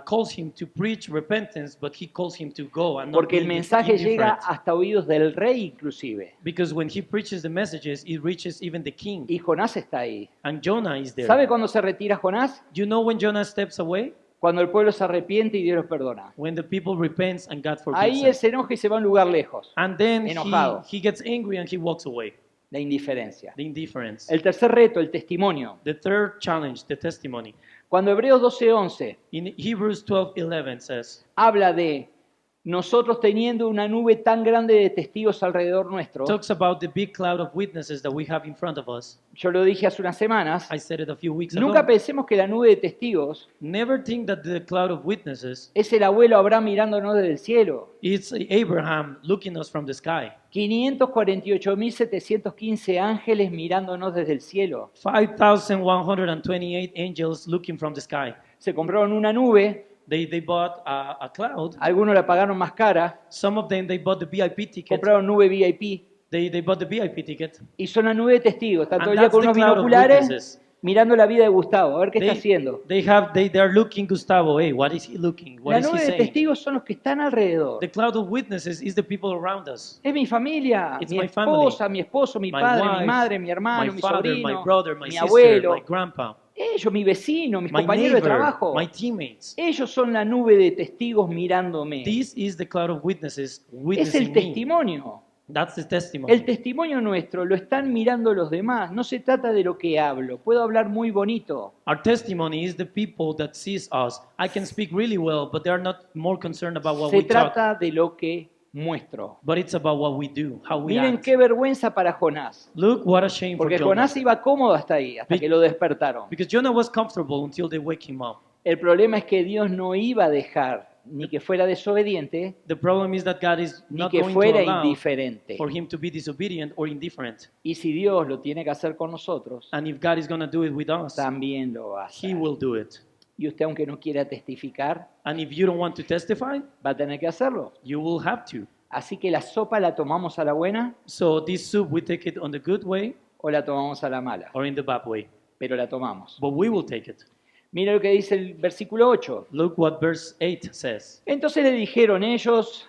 calls him to preach repentance, but he calls him to go and not Porque el be mensaje llega indifferent. hasta oídos del rey inclusive. Because when he preaches the messages, it reaches even the king. Y Jonás está ahí. And Jonah is there. ¿Sabe cuándo se retira Jonás? You know when Jonah steps away? Cuando el pueblo se arrepiente y Dios los perdona. When the people repents and God forgives Ahí them. él se enoja y se va a un lugar lejos. And then Enojado. he gets angry and he walks away. La indiferencia. The indifference. El tercer reto, el testimonio. The third challenge, the testimony. Cuando Hebreos 12:11 In Hebrews 12:11 says, habla de nosotros teniendo una nube tan grande de testigos alrededor nuestro, talks about the big cloud of witnesses that we have in front of us. yo lo dije hace unas semanas, I said it a few weeks nunca ago. pensemos que la nube de testigos Never think that the cloud of witnesses es el abuelo Abraham mirándonos desde el cielo. is Abraham looking us from the sky. 548.715 ángeles mirándonos desde el cielo. 5,128 angels looking from the sky. Se compraron una nube, They bought a cloud. algunos la pagaron más cara, Some of them, they bought the VIP ticket. compraron nube VIP They bought the VIP ticket. y son la nube de testigos. Están todo el And día con that's the unos cloud of binoculares witnesses. mirando la vida de Gustavo, a ver qué está haciendo. They are looking Gustavo. Hey, what is he looking? What La is he nube de saying? testigos son los que están alrededor. The cloud of witnesses is the people around us. Es mi familia, It's mi my family. esposa, mi esposo, mi My padre, mi wife, madre, mi hermano, my mi father, sobrino, my brother, my mi sister, abuelo, my grandpa, ellos, mi vecino, mis my compañeros de neighbor, trabajo. my teammates. Ellos son la nube de testigos mirándome. This is the cloud of witnesses Es el witnessing me. testimonio. That's the testimony. El testimonio nuestro lo están mirando los demás. No se trata de lo que hablo. Puedo hablar muy bonito. Our testimony is the people that sees us. I can speak really well, but they are not more concerned about what Se we talk. trata de lo que muestro. But it's about what we do, how we Miren act. qué vergüenza para Jonás. Look what a shame for Porque Jonah. Jonás iba cómodo hasta ahí, hasta que lo despertaron. Because Jonah was comfortable until they wake him up. El problema es que Dios no iba a dejar ni que fuera desobediente, The problem is that God is ni not que going to fuera allow indiferente. for him to be disobedient or indifferent. Y si Dios lo tiene que hacer con nosotros, And if God is going to do it with us, también lo va a he hacer. will do it. Y usted, aunque no quiera testificar, And if you don't want to testify, va a tener que hacerlo. you will have to. Así que la sopa la tomamos a la buena So this soup, we take it on the good way o la tomamos a la mala, or in the bad way. pero la tomamos. But we will take it. Mira lo que dice el versículo 8. Look what verse 8 says. Entonces le dijeron ellos,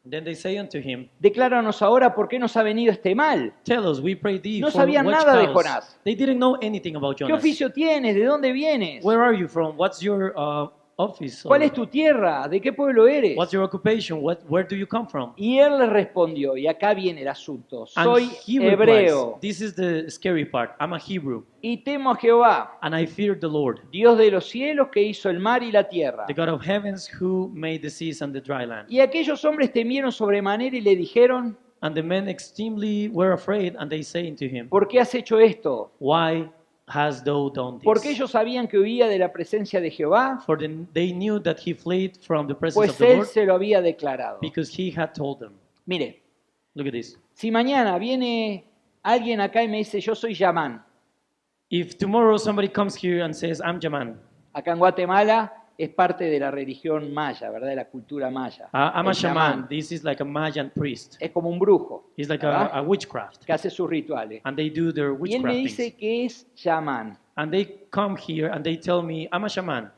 Then they say unto him, decláranos ahora por qué nos ha venido este mal. Tell us, we pray thee, No for sabían which nada de cause? Jonás. They didn't know anything about ¿Qué Jonas. oficio tienes? ¿De dónde vienes? Where are you from? What's your office? ¿Cuál Or es tu tierra? ¿De qué pueblo eres? what's your occupation? Where do you come from? Y él les respondió, y acá viene el asunto, And soy he replies, hebreo this is the scary part. I'm a Hebrew, y temo a Jehová, and I fear the Lord, Dios de los cielos que hizo el mar y la tierra. the God of heavens who made the seas and the dry land. Y aquellos hombres temieron sobremanera y le dijeron, And the men extremely were afraid, and they say unto him, ¿por qué has hecho esto? Why hast thou done Porque this? ellos sabían que huía de la presencia de Jehová, For they knew that he fled from the presence of pues the él Lord, se lo había declarado. because he had told them. Mire, Look at this. si mañana viene alguien acá y me dice, yo soy Yamán, If tomorrow somebody comes here and says, I'm Jaman, acá en Guatemala es parte de la religión maya, ¿verdad? De la cultura maya. I'm a El shaman. chamán. This is like a Mayan priest. Es como un brujo, He's like ¿verdad? a witchcraft. Que hace sus rituales. And they do their Y él me witchcraft dice things. que es Yamán. And they come here and they tell me, I'm a shaman.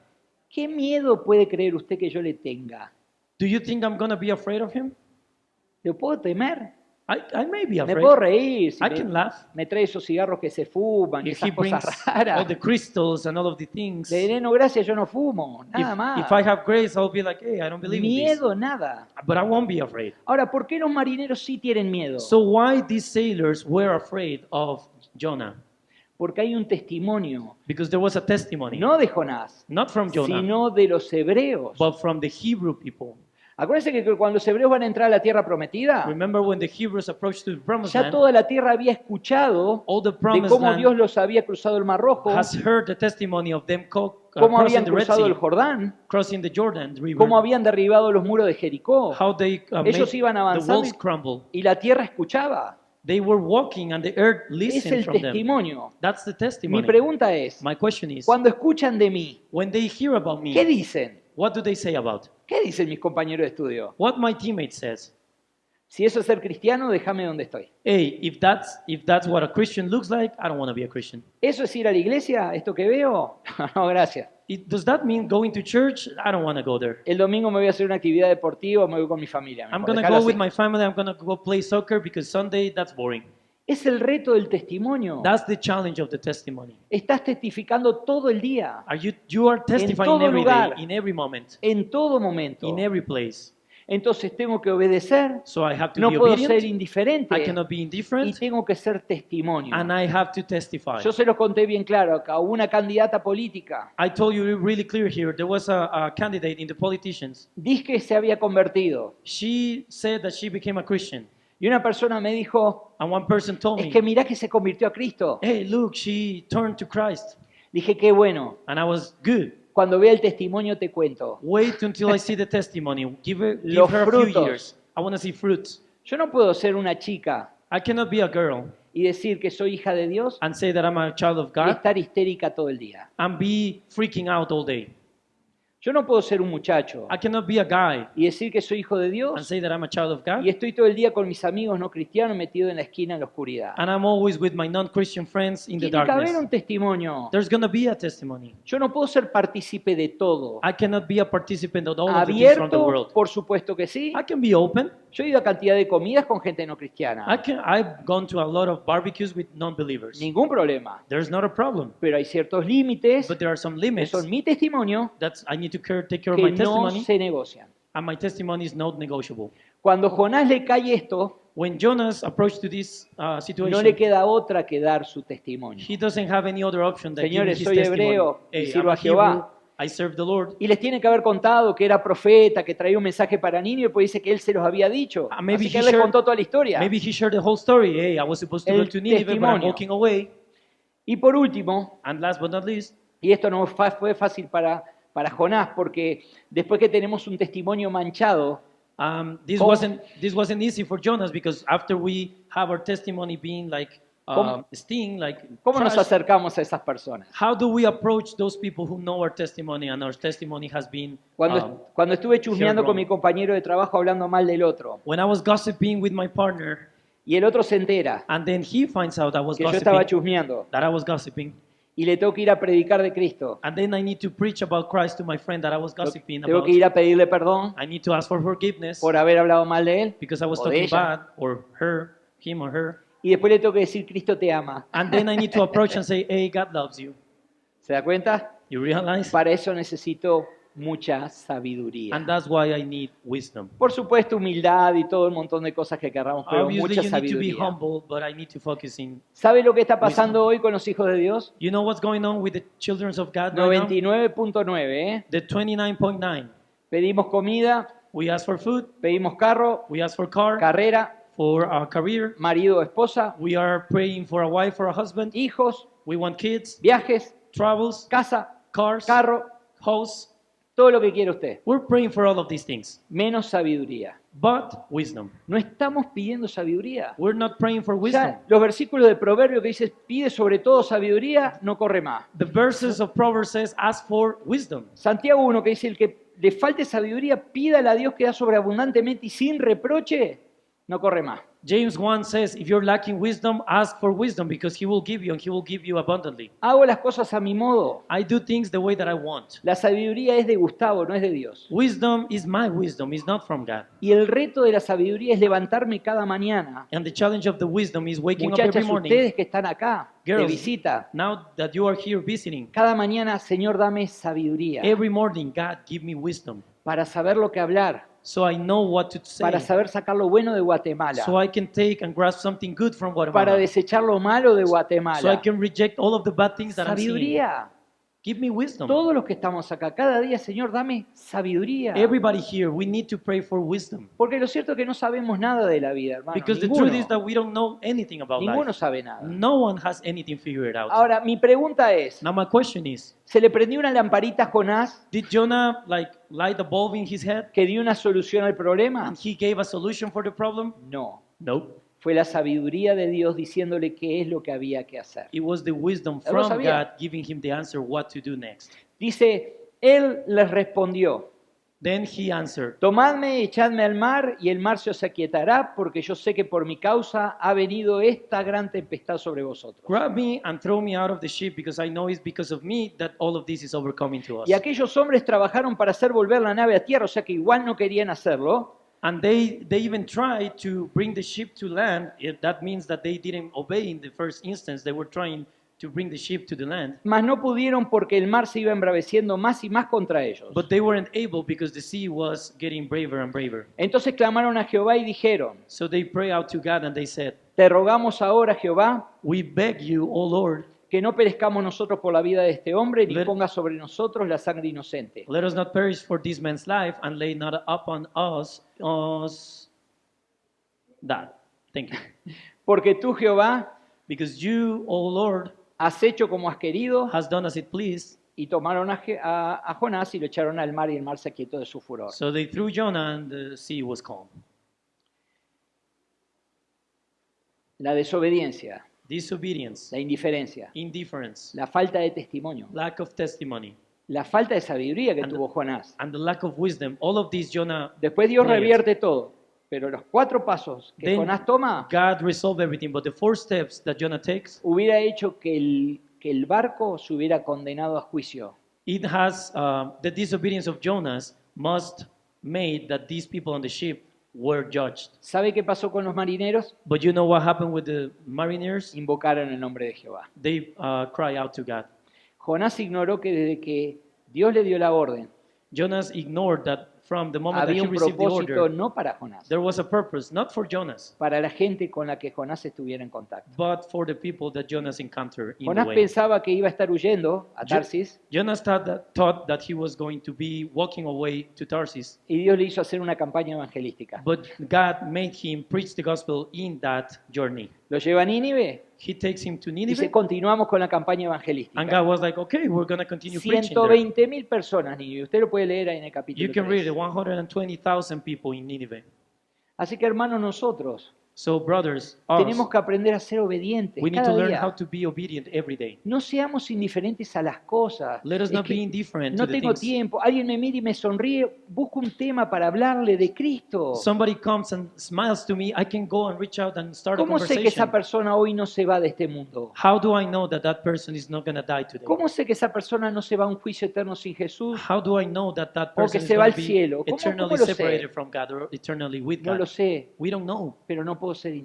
¿Qué miedo puede creer usted que yo le tenga? Do you think I'm going to be afraid of him? ¿Le puedo temer? I may be Me afraid. puedo reír si I can laugh. me trae esos cigarros que se fuman, If he esas brings cosas all raras. the crystals and all of the things, Le diré, no, gracias, yo no fumo, nada más. if I have grace, I'll be like, hey, I don't believe in this. Miedo, nada. But I won't be afraid. Ahora, ¿por qué los marineros sí tienen miedo? So why these sailors were afraid of Jonah? Porque hay un testimonio, Because there was a testimony, no de Jonás, not from Jonah, sino de los hebreos. but from the Hebrew people. Acuérdense que cuando los hebreos van a entrar a la tierra prometida, Remember when the Hebrews approached to the promised ya land, toda la tierra había escuchado all the de promised cómo land Dios los había cruzado el Mar Rojo, has heard the testimony of them cómo crossing habían the Red cruzado el Sea, Jordán, crossing the Jordan River, cómo habían derribado los muros de Jericó, how they Ellos made iban the avanzando walls crumble. y la tierra escuchaba. They were walking and the earth Es listened el from them. testimonio. That's the Mi testimony. pregunta es, My question is, cuando escuchan de mí, when they hear about ¿qué me, dicen? what do they say about? ¿Qué dicen mis compañeros de estudio? What my teammate says. Si eso es ser cristiano, déjame donde estoy. Hey, if that's what a Christian looks like, I don't want to be a Christian. ¿Eso es ir a la iglesia? ¿Esto que veo? No, gracias. Does that mean going to church? I don't want to go there. El domingo me voy a hacer una actividad deportiva, me voy con mi familia. I'm mejor, going to déjalo go with así. my family. I'm going to go play soccer because Sunday, that's boring. Es el reto del testimonio. That's the challenge of the testimony. Estás testificando todo el día, You are testifying todo every lugar. day, in every moment, en todo momento. in every place. Entonces tengo que obedecer, So I have to no be puedo ser obedient. indiferente I cannot be y indifferent. tengo que ser testimonio. And I have to testify. Yo se los conté bien claro acá, una candidata política, I told you really clear here. There was a candidate in the politicians. dice que se había convertido She said that she became a Christian. y una persona me dijo, And one person told es que me, mirá que se convirtió a Cristo. hey, look, she turned to Christ. Dije, qué bueno, And I was good. cuando vea el testimonio te cuento. Wait until I see the testimony. Give Los her a few frutos. years. I want to see fruits. Yo no puedo ser una chica I cannot be a girl y decir que soy hija de Dios and say that I'm a child of y God estar histérica todo el día. and be freaking out all day. Yo no puedo ser un muchacho I cannot be a guy y decir que soy hijo de and Dios say that I'm a child of God y estoy todo el día con mis amigos no cristianos metido en la esquina en la oscuridad. and I'm always with my non-Christian friends in the Tiene que haber darkness. un testimonio. There's going to be a testimony. Yo no puedo ser partícipe de todo. I cannot be a participant of all of the things from the Abierto, world. por supuesto que sí. I can be open. Yo he ido a cantidad de comidas con gente no cristiana. I've gone to a lot of barbecues with non-believers. Ningún problema. There's not a problem. Pero hay ciertos límites But there are some que limits son mi testimonio that I need to take care of que my no testimony, se negocian. and my testimony is not negotiable. Cuando Jonás le cae esto, When Jonas approached to this no situation, le queda otra que dar su testimonio. he doesn't have any other option than giving Señores, his soy testimony. hebreo y Hey, sirvo I'm a a Jehová. Hebrew, I serve the Lord. Y les tiene que haber contado que era profeta, que traía un mensaje para niños, y después dice que él se los había dicho. Maybe Así que he él les shared- contó toda la historia. Maybe he shared the whole story. Hey, I was supposed to El go to Nineveh, but I'm testimonio. walking away. Y por último, And last but not least, y esto no fue fácil para Jonás, porque después que tenemos un testimonio manchado, this ¿Cómo? wasn't easy for Jonas, because after we have our testimony being like ¿Cómo? sting, like ¿cómo nos trash, acercamos a esas personas? how do we approach those people who know our testimony and our testimony has been Cuando estuve chusmeando wrong. con mi compañero de trabajo hablando mal del otro, when I was gossiping with my partner y el otro se entera and then he finds out I was que yo estaba gossiping, chusmeando, that I was gossiping, y le tengo que ir a predicar de Cristo, and then I need to preach about Christ to my friend that I was gossiping tengo about. que ir a pedirle perdón I need to ask for forgiveness por haber hablado mal de él, because I was o de talking ella. bad, or her, him or her. Y después le tengo que decir, Cristo te ama. And then I need to approach and say, hey, God loves you. ¿Se da cuenta? You realize? Para eso necesito mucha sabiduría. And that's why I need wisdom. Por supuesto, humildad y todo un montón de cosas que querramos, pero Obviously, mucha you need to be sabiduría. humble, but I need to focus in. ¿Sabe lo que está pasando hoy con los hijos de Dios? You know what's going on with the children of God right now? 99.9, ¿eh? The 29.9. Pedimos comida, We ask for food, pedimos carro, we ask for car, carrera, for our career. marido o esposa, We are praying for a wife or a husband. hijos, We want kids, viajes, travels, casa, cars, carro, house. todo lo que quiere usted. We're praying for all of these things, Menos sabiduría. but wisdom. No estamos pidiendo sabiduría. We're not praying for wisdom. Ya, los versículos de Proverbio que dice pide sobre todo sabiduría, no corre más. The verses of Proverbs says, ask for wisdom. Santiago 1 que dice el que le falte sabiduría, pídala a Dios que da sobreabundantemente y sin reproche, no corre más. James 1 says, if you're lacking wisdom, ask for wisdom because he will give you and he will give you abundantly. Hago las cosas a mi modo. I do things the way that I want. La sabiduría es de Gustavo, no es de Dios. Wisdom is my wisdom, it's not from God. Y el reto de la sabiduría es levantarme cada mañana. And the challenge of the wisdom is waking up every Muchachas, morning. ustedes que están acá de Girls, visita, now that you are here visiting, cada mañana, Señor, dame sabiduría every morning, God, give me wisdom para saber lo que hablar, so I know what to say, para saber sacar lo bueno de Guatemala, so I can take and grasp something good from para Guatemala, desechar lo malo de so I Guatemala. can reject all of the bad things that I'm seeing. Sabiduría. Give me wisdom. Todos los que estamos acá, cada día, Señor, dame sabiduría. Everybody here, we need to pray for wisdom. Porque lo cierto es que no sabemos nada de la vida, hermano. Because the Ninguno. truth is that we don't know anything about Ninguno life. sabe nada. No one has anything figured out. Ahora, mi pregunta es, Now my question is, ¿se le prendió una lamparita a Jonás did Jonah light a bulb in his head que dio una solución al problema? and he gave a solution for the problem? No. Nope. Fue la sabiduría de Dios diciéndole qué es lo que había que hacer. It was the wisdom Él lo from sabía. God giving him the answer what to do next. Dice, él les respondió, Then he answered, tomadme, echadme al mar, y el mar se os aquietará, porque yo sé que por mi causa ha venido esta gran tempestad sobre vosotros. grab me and throw me out of the ship because I know it's because of me that all of this is overcoming to us. Y aquellos hombres trabajaron para hacer volver la nave a tierra, o sea que igual no querían hacerlo. And they even tried to bring the ship to land. That means that they didn't obey in the first instance. They were trying to bring the ship to the land, mas no pudieron porque el mar se iba embraveciendo más y más contra ellos. but they weren't able because the sea was getting braver and braver. Entonces clamaron a Jehová y dijeron, So they pray out to God and they said, te rogamos ahora, Jehová, we beg you, O Lord, que no perezcamos nosotros por la vida de este hombre, ni Let- ponga sobre nosotros la sangre inocente. let us not perish for this man's life, and lay not upon us that. Thank you. Porque tú, Jehová, Because you, O Lord, has hecho como has querido, has done as it pleased. y tomaron a Jonás y lo echaron al mar y el mar se quietó de su furor. So they threw Jonah and the sea was calm. La desobediencia, Disobedience, la indiferencia, indifference, la falta de testimonio, lack of testimony, la falta de sabiduría que And- tuvo Jonás. and the lack of wisdom, all of these Jonah, Después Dios Yes. revierte todo, pero los 4 pasos que Then- Jonás toma God resolved everything. But the 4 steps that Jonah takes, hubiera hecho que el barco se hubiera condenado a juicio. it has the disobedience of Jonas must made that these people on the ship were judged. ¿Sabe qué pasó con los marineros? But you know what happened with the mariners? Invocaron el nombre de Jehová. They cry out to God. Jonás ignoró que desde que Dios le dio la orden, Jonas ignored that from the moment that había he un received the propósito order, no para Jonás, there was a purpose, not for Jonas, para la gente con la que Jonás estuviera en contacto. but for the people that Jonas encountered in the Jonás way. pensaba que iba a estar huyendo a Jo- Tarsis Jonas thought that he was going to be walking away to Tarsus, y Dios le hizo hacer una campaña evangelística. but God made him preach the gospel in that journey. Lo lleva a Nínive He takes him to y dice, Nineveh, continuamos con la campaña and evangelística. God was like, okay, we're going to continue preaching there. 120.000 personas, Nínive. Usted lo puede leer ahí en el capítulo You can read 3. it, 120,000 people in Nineveh. Así que hermanos, nosotros So brothers, tenemos us, que aprender a ser obedientes we need to cada learn how día. to be obedient every day. No seamos indiferentes a las cosas. Let us Es not que be indifferent no to the tengo things. tiempo. Alguien me mira y me sonríe. Busco un tema para hablarle de Cristo. Somebody comes and smiles to me, I can go and reach out and start a ¿Cómo sé que esa conversation. persona hoy no se va de este mundo? How do I know that that person is not going to die today? ¿Cómo sé que esa persona no se va a un juicio eterno sin Jesús? How do I know that that O que person is se va going al to be cielo. ¿Cómo eternally lo sé? separated from God or eternally with No lo God? sé, We don't know, pero no puedo ser but we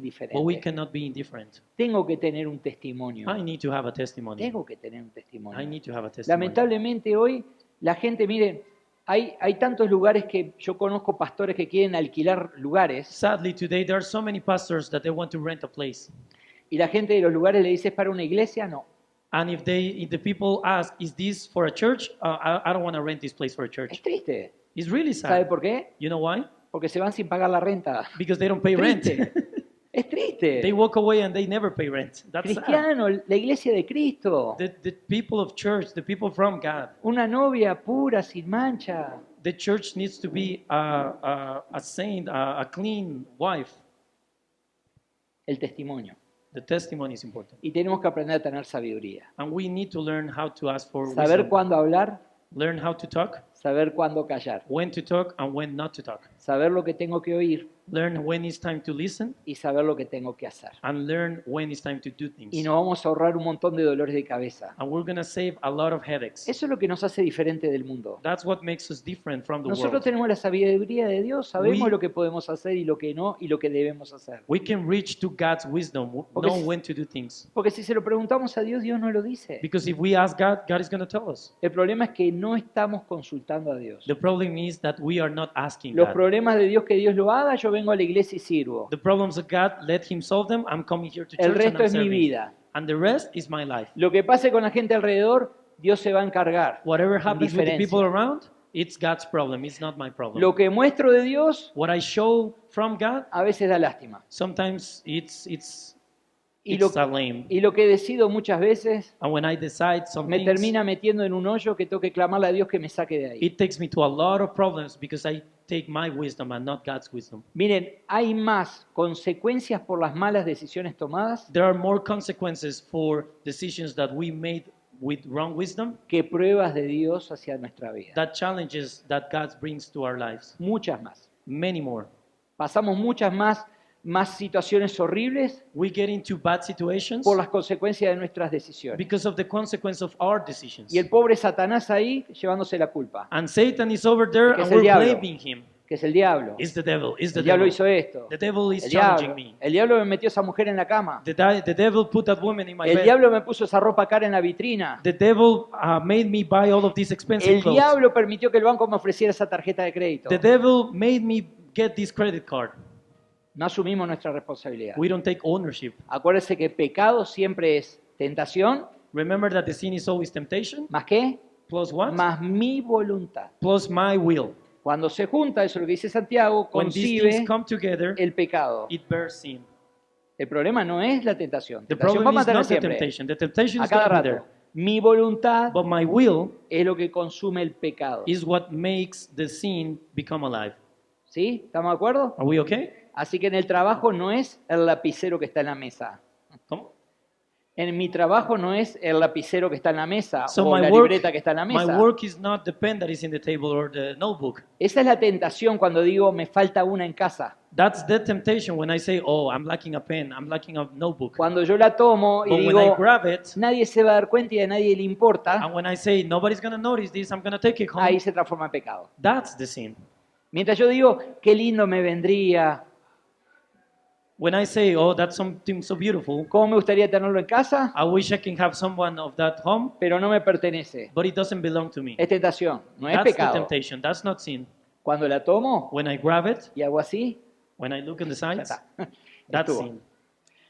indiferente. cannot be indifferent. Tengo que tener un testimonio. I need to have a testimony. Tengo que tener un I testimonio. need to have a testimony. Lamentablemente hoy la gente, miren, hay tantos lugares que yo conozco pastores que quieren alquilar lugares Sadly, today there are so many pastors that they want to rent a place. y la gente de los lugares le dice, ¿es para una iglesia? No. And if the people ask, is this for a church? I don't want to rent this place for a Es church. triste. It's really ¿Sabe sad. por qué? You know why? Porque se van sin pagar la renta. Because they don't pay rent. Triste. Es They triste. walk away and they never pay rent. That's sad. Cristiano, la iglesia de Cristo. The people of church, the people from God, Una novia pura, sin mancha. the church needs to be a saint, a clean wife. El testimonio. The testimony is important. Y tenemos que aprender a tener sabiduría. And we need to learn how to ask for Saber wisdom. cuándo hablar, Learn how to talk, saber cuándo callar. when to talk, and when not to talk. Saber lo que tengo que oír Learn when it's time to listen, y saber lo que tengo que hacer. and learn when it's time to do Y things. nos vamos a ahorrar un montón de dolores de cabeza. And we're going to save a lot of headaches. Eso es lo que nos hace diferente del mundo. That's what makes us different from the Nosotros world. tenemos la sabiduría de Dios, sabemos We- lo que podemos hacer y lo que no, y lo que debemos hacer. We can reach to God's wisdom, Porque know si- when to do things. Porque si se lo preguntamos a Dios, Dios no lo dice. Because if we ask God, God is going to tell us. El problema es que no estamos consultando a Dios. The problem is that we are not asking Los God. problemas de Dios que Dios lo haga, yo vengo a la iglesia y sirvo. The problems of God, let Him solve them. I'm coming here to El church and resto I'm es mi serving. vida. And the rest is my life. Lo que pase con la gente alrededor, Dios se va a encargar. Whatever happens with the Indiferencia. people around, it's God's problem. It's not my problem. Lo que muestro de Dios What I show from God, a veces da lástima. sometimes it's Y lo, a lame. y lo que decido muchas veces And when I decide some me things, termina metiendo en un hoyo que tengo que clamarle a Dios que me saque de ahí. it takes me to a lot of problems because I take my wisdom and not God's wisdom. Miren, hay más consecuencias por las malas decisiones tomadas There are more consequences for decisions that we made with wrong wisdom que pruebas de Dios hacia nuestra vida. that challenges that God brings to our lives. Muchas más. Many more. Pasamos muchas más situaciones horribles We get into bad situations por las consecuencias de nuestras decisiones. because of the consequence of our decisions. Y el pobre Satanás ahí llevándose la culpa. And Satan is over there Que es and el we're diablo. blaming him que es el diablo. It's the devil. It's the El diablo devil. hizo esto. The devil is El challenging diablo, me. el diablo me metió esa mujer en la cama. The devil put that woman in my El bed. diablo me puso esa ropa cara en la vitrina. The devil made me buy all of these expensive El clothes. diablo permitió que el banco me ofreciera esa tarjeta de crédito. The devil made me get this credit card. No asumimos nuestra responsabilidad. We don't take ownership. Acuérdese que pecado siempre es tentación, Remember that the sin is always temptation. ¿más qué? Plus what? Más mi voluntad. Plus my will. Cuando se junta, eso es lo que dice Santiago, When these concibe things come together, el pecado. it bears sin. El problema no es la tentación. The Tentación va a problem is mantener not the siempre. temptation. The temptation A is cada going to be rato. there. Mi voluntad But my will es lo que consume el pecado. is what makes the sin become alive. ¿Sí? ¿Estamos de acuerdo? Are we okay? Así que en el trabajo no es el lapicero que está en la mesa. ¿Cómo? En mi trabajo no es el lapicero que está en la mesa So o la my libreta que está en la mesa. work is not the pen that is in the table or the notebook. Esa es la tentación cuando digo me falta una en casa. That's the temptation when I say, oh, I'm lacking a pen, I'm lacking a notebook. Cuando yo la tomo y But when I digo grab it, nadie se va a dar cuenta y a nadie le importa, and when I say, nobody's going to notice this, I'm going to take it home, ahí se transforma en pecado. that's the sin. Mientras yo digo qué lindo me vendría, When I say, oh, that's something so beautiful, cómo me gustaría tenerlo en casa, I wish I can have someone of that home, pero no me pertenece. but it doesn't belong to me. Es tentación, no es That's the pecado. temptation. That's not sin. Cuando la tomo When I grab it, y hago así, when I look on the ya sides, está. that's Estuvo. sin.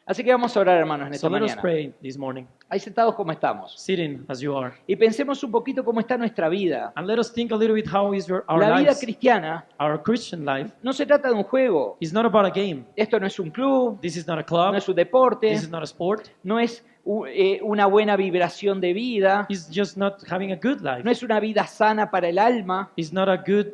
Así que vamos a orar, hermanos, en esta So let us mañana. pray this morning, Ahí sentados como estamos. sitting as you are. Y pensemos un poquito cómo está nuestra vida. And let us think a little bit how is our La vida lives, cristiana our Christian life. no se trata de un juego. It's not about a game. Esto no es un club, This is not a club. no es un deporte, This is not a sport. no es una buena vibración de vida, It's just not having a good life. no es una vida sana para el alma, It's not a good,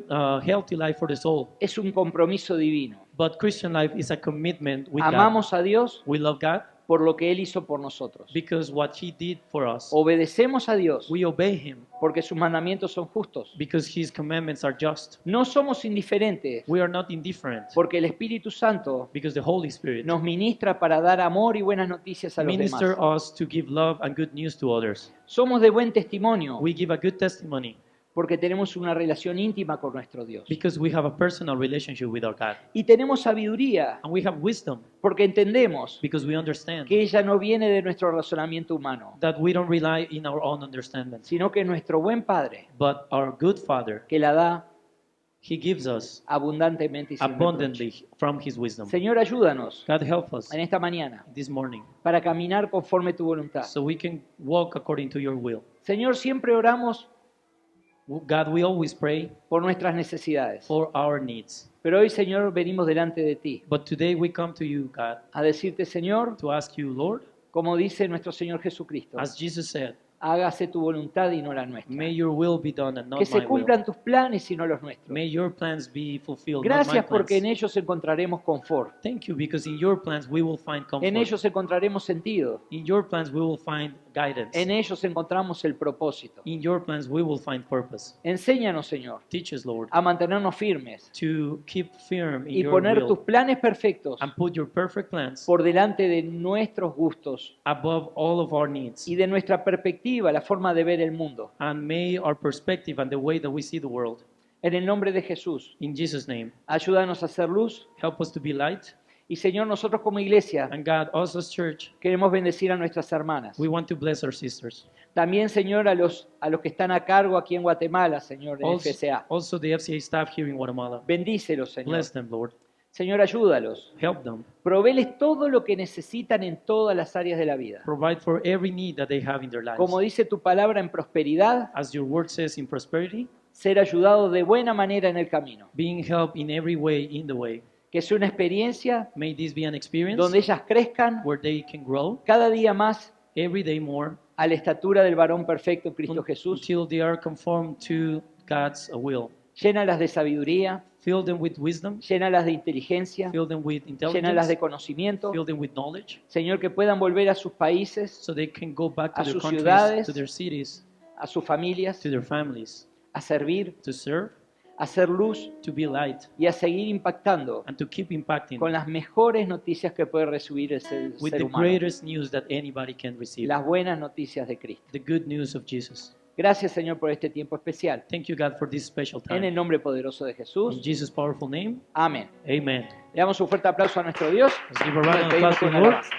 healthy life for the soul. es un compromiso divino. But Christian life is a commitment with God. Amamos a Dios We love God por lo que Él hizo por nosotros. because what He did for us. Obedecemos a Dios We obey Him porque sus mandamientos son justos. because His commandments are just. No somos indiferentes We are not indifferent porque el Espíritu Santo because the Holy Spirit nos ministra para dar amor y buenas noticias a los minister demás. us to give love and good news to others. Somos de buen testimonio We give a good testimony porque tenemos una relación íntima con nuestro Dios. because we have a personal relationship with our God. Y tenemos sabiduría And we have wisdom porque entendemos because we understand que ella no viene de nuestro razonamiento humano, that we don't rely in our own understanding, sino que nuestro buen Padre, but our good Father, que la da He gives us abundantemente y sin reproche. abundantly from His wisdom. Señor, ayúdanos God help us en esta mañana this morning para caminar conforme tu voluntad. so we can walk according to your will. Señor, siempre oramos God, we always pray por nuestras necesidades, for our needs. pero hoy, Señor, venimos delante de ti But today we come to you, God, a decirte, Señor, to ask you, Lord, como dice nuestro Señor Jesucristo, as Jesus said, hágase tu voluntad y no la nuestra. may your will be done and Que not se my will. cumplan tus planes y no los nuestros. May your plans be fulfilled, not my Gracias porque en plans. ellos encontraremos confort. Thank you because in your plans we will find comfort. En ellos encontraremos sentido. In your plans we will find guidance. En ellos encontramos el propósito. In your plans we will find purpose. Enséñanos, Señor, Teach us, Lord, a mantenernos firmes to keep firm in y your poner will tus planes perfectos and put your perfect plans por delante de nuestros gustos above all of our needs. y de nuestra perspectiva, la forma de ver el mundo. And may our perspective and the way that we see the world, En el nombre de Jesús, in Jesus' name, ayúdanos a hacer luz. help us to be light. Y Señor, nosotros como iglesia And God, us as church, queremos bendecir a nuestras hermanas. we want to bless our sisters. También, Señor, a los que están a cargo aquí en Guatemala, Señor, en Also, FCA. also the FCA staff here in Guatemala. Bendícelos, Señor. Bless them, Lord. Señor, ayúdalos. Help them. Provéles todo lo que necesitan en todas las áreas de la vida. Provide for every need that they have in their lives. Como dice tu palabra en prosperidad, As your word says in prosperity, ser ayudado de buena manera en el camino. being helped in every way in the way. Que sea una experiencia May this be an experience donde ellas crezcan where they can grow cada día más every day more a la estatura del varón perfecto en Cristo Jesús. until they are conformed to God's will. Llénalas de sabiduría, Fill them with wisdom, llénalas de inteligencia, fill them with llénalas intelligence, de conocimiento. fill them with knowledge, Señor, que puedan volver a sus países, so they can go back to a their sus countries, ciudades, to their cities, a sus familias, to their families, a servir, to serve, a hacer luz to be light, y a seguir impactando and to keep impacting con las mejores noticias que puede recibir el with ser the humano. greatest news that anybody can receive, Las buenas noticias de Cristo. the good news of Jesus. Gracias, Señor, por este tiempo especial. Thank you, God, for this special En time. el nombre poderoso de In Jesús. Jesus' powerful name, Amén. amen. Le damos un fuerte aplauso a nuestro Dios. Let's give a Nos round of despedimos applause to con the una Lord. alabanza.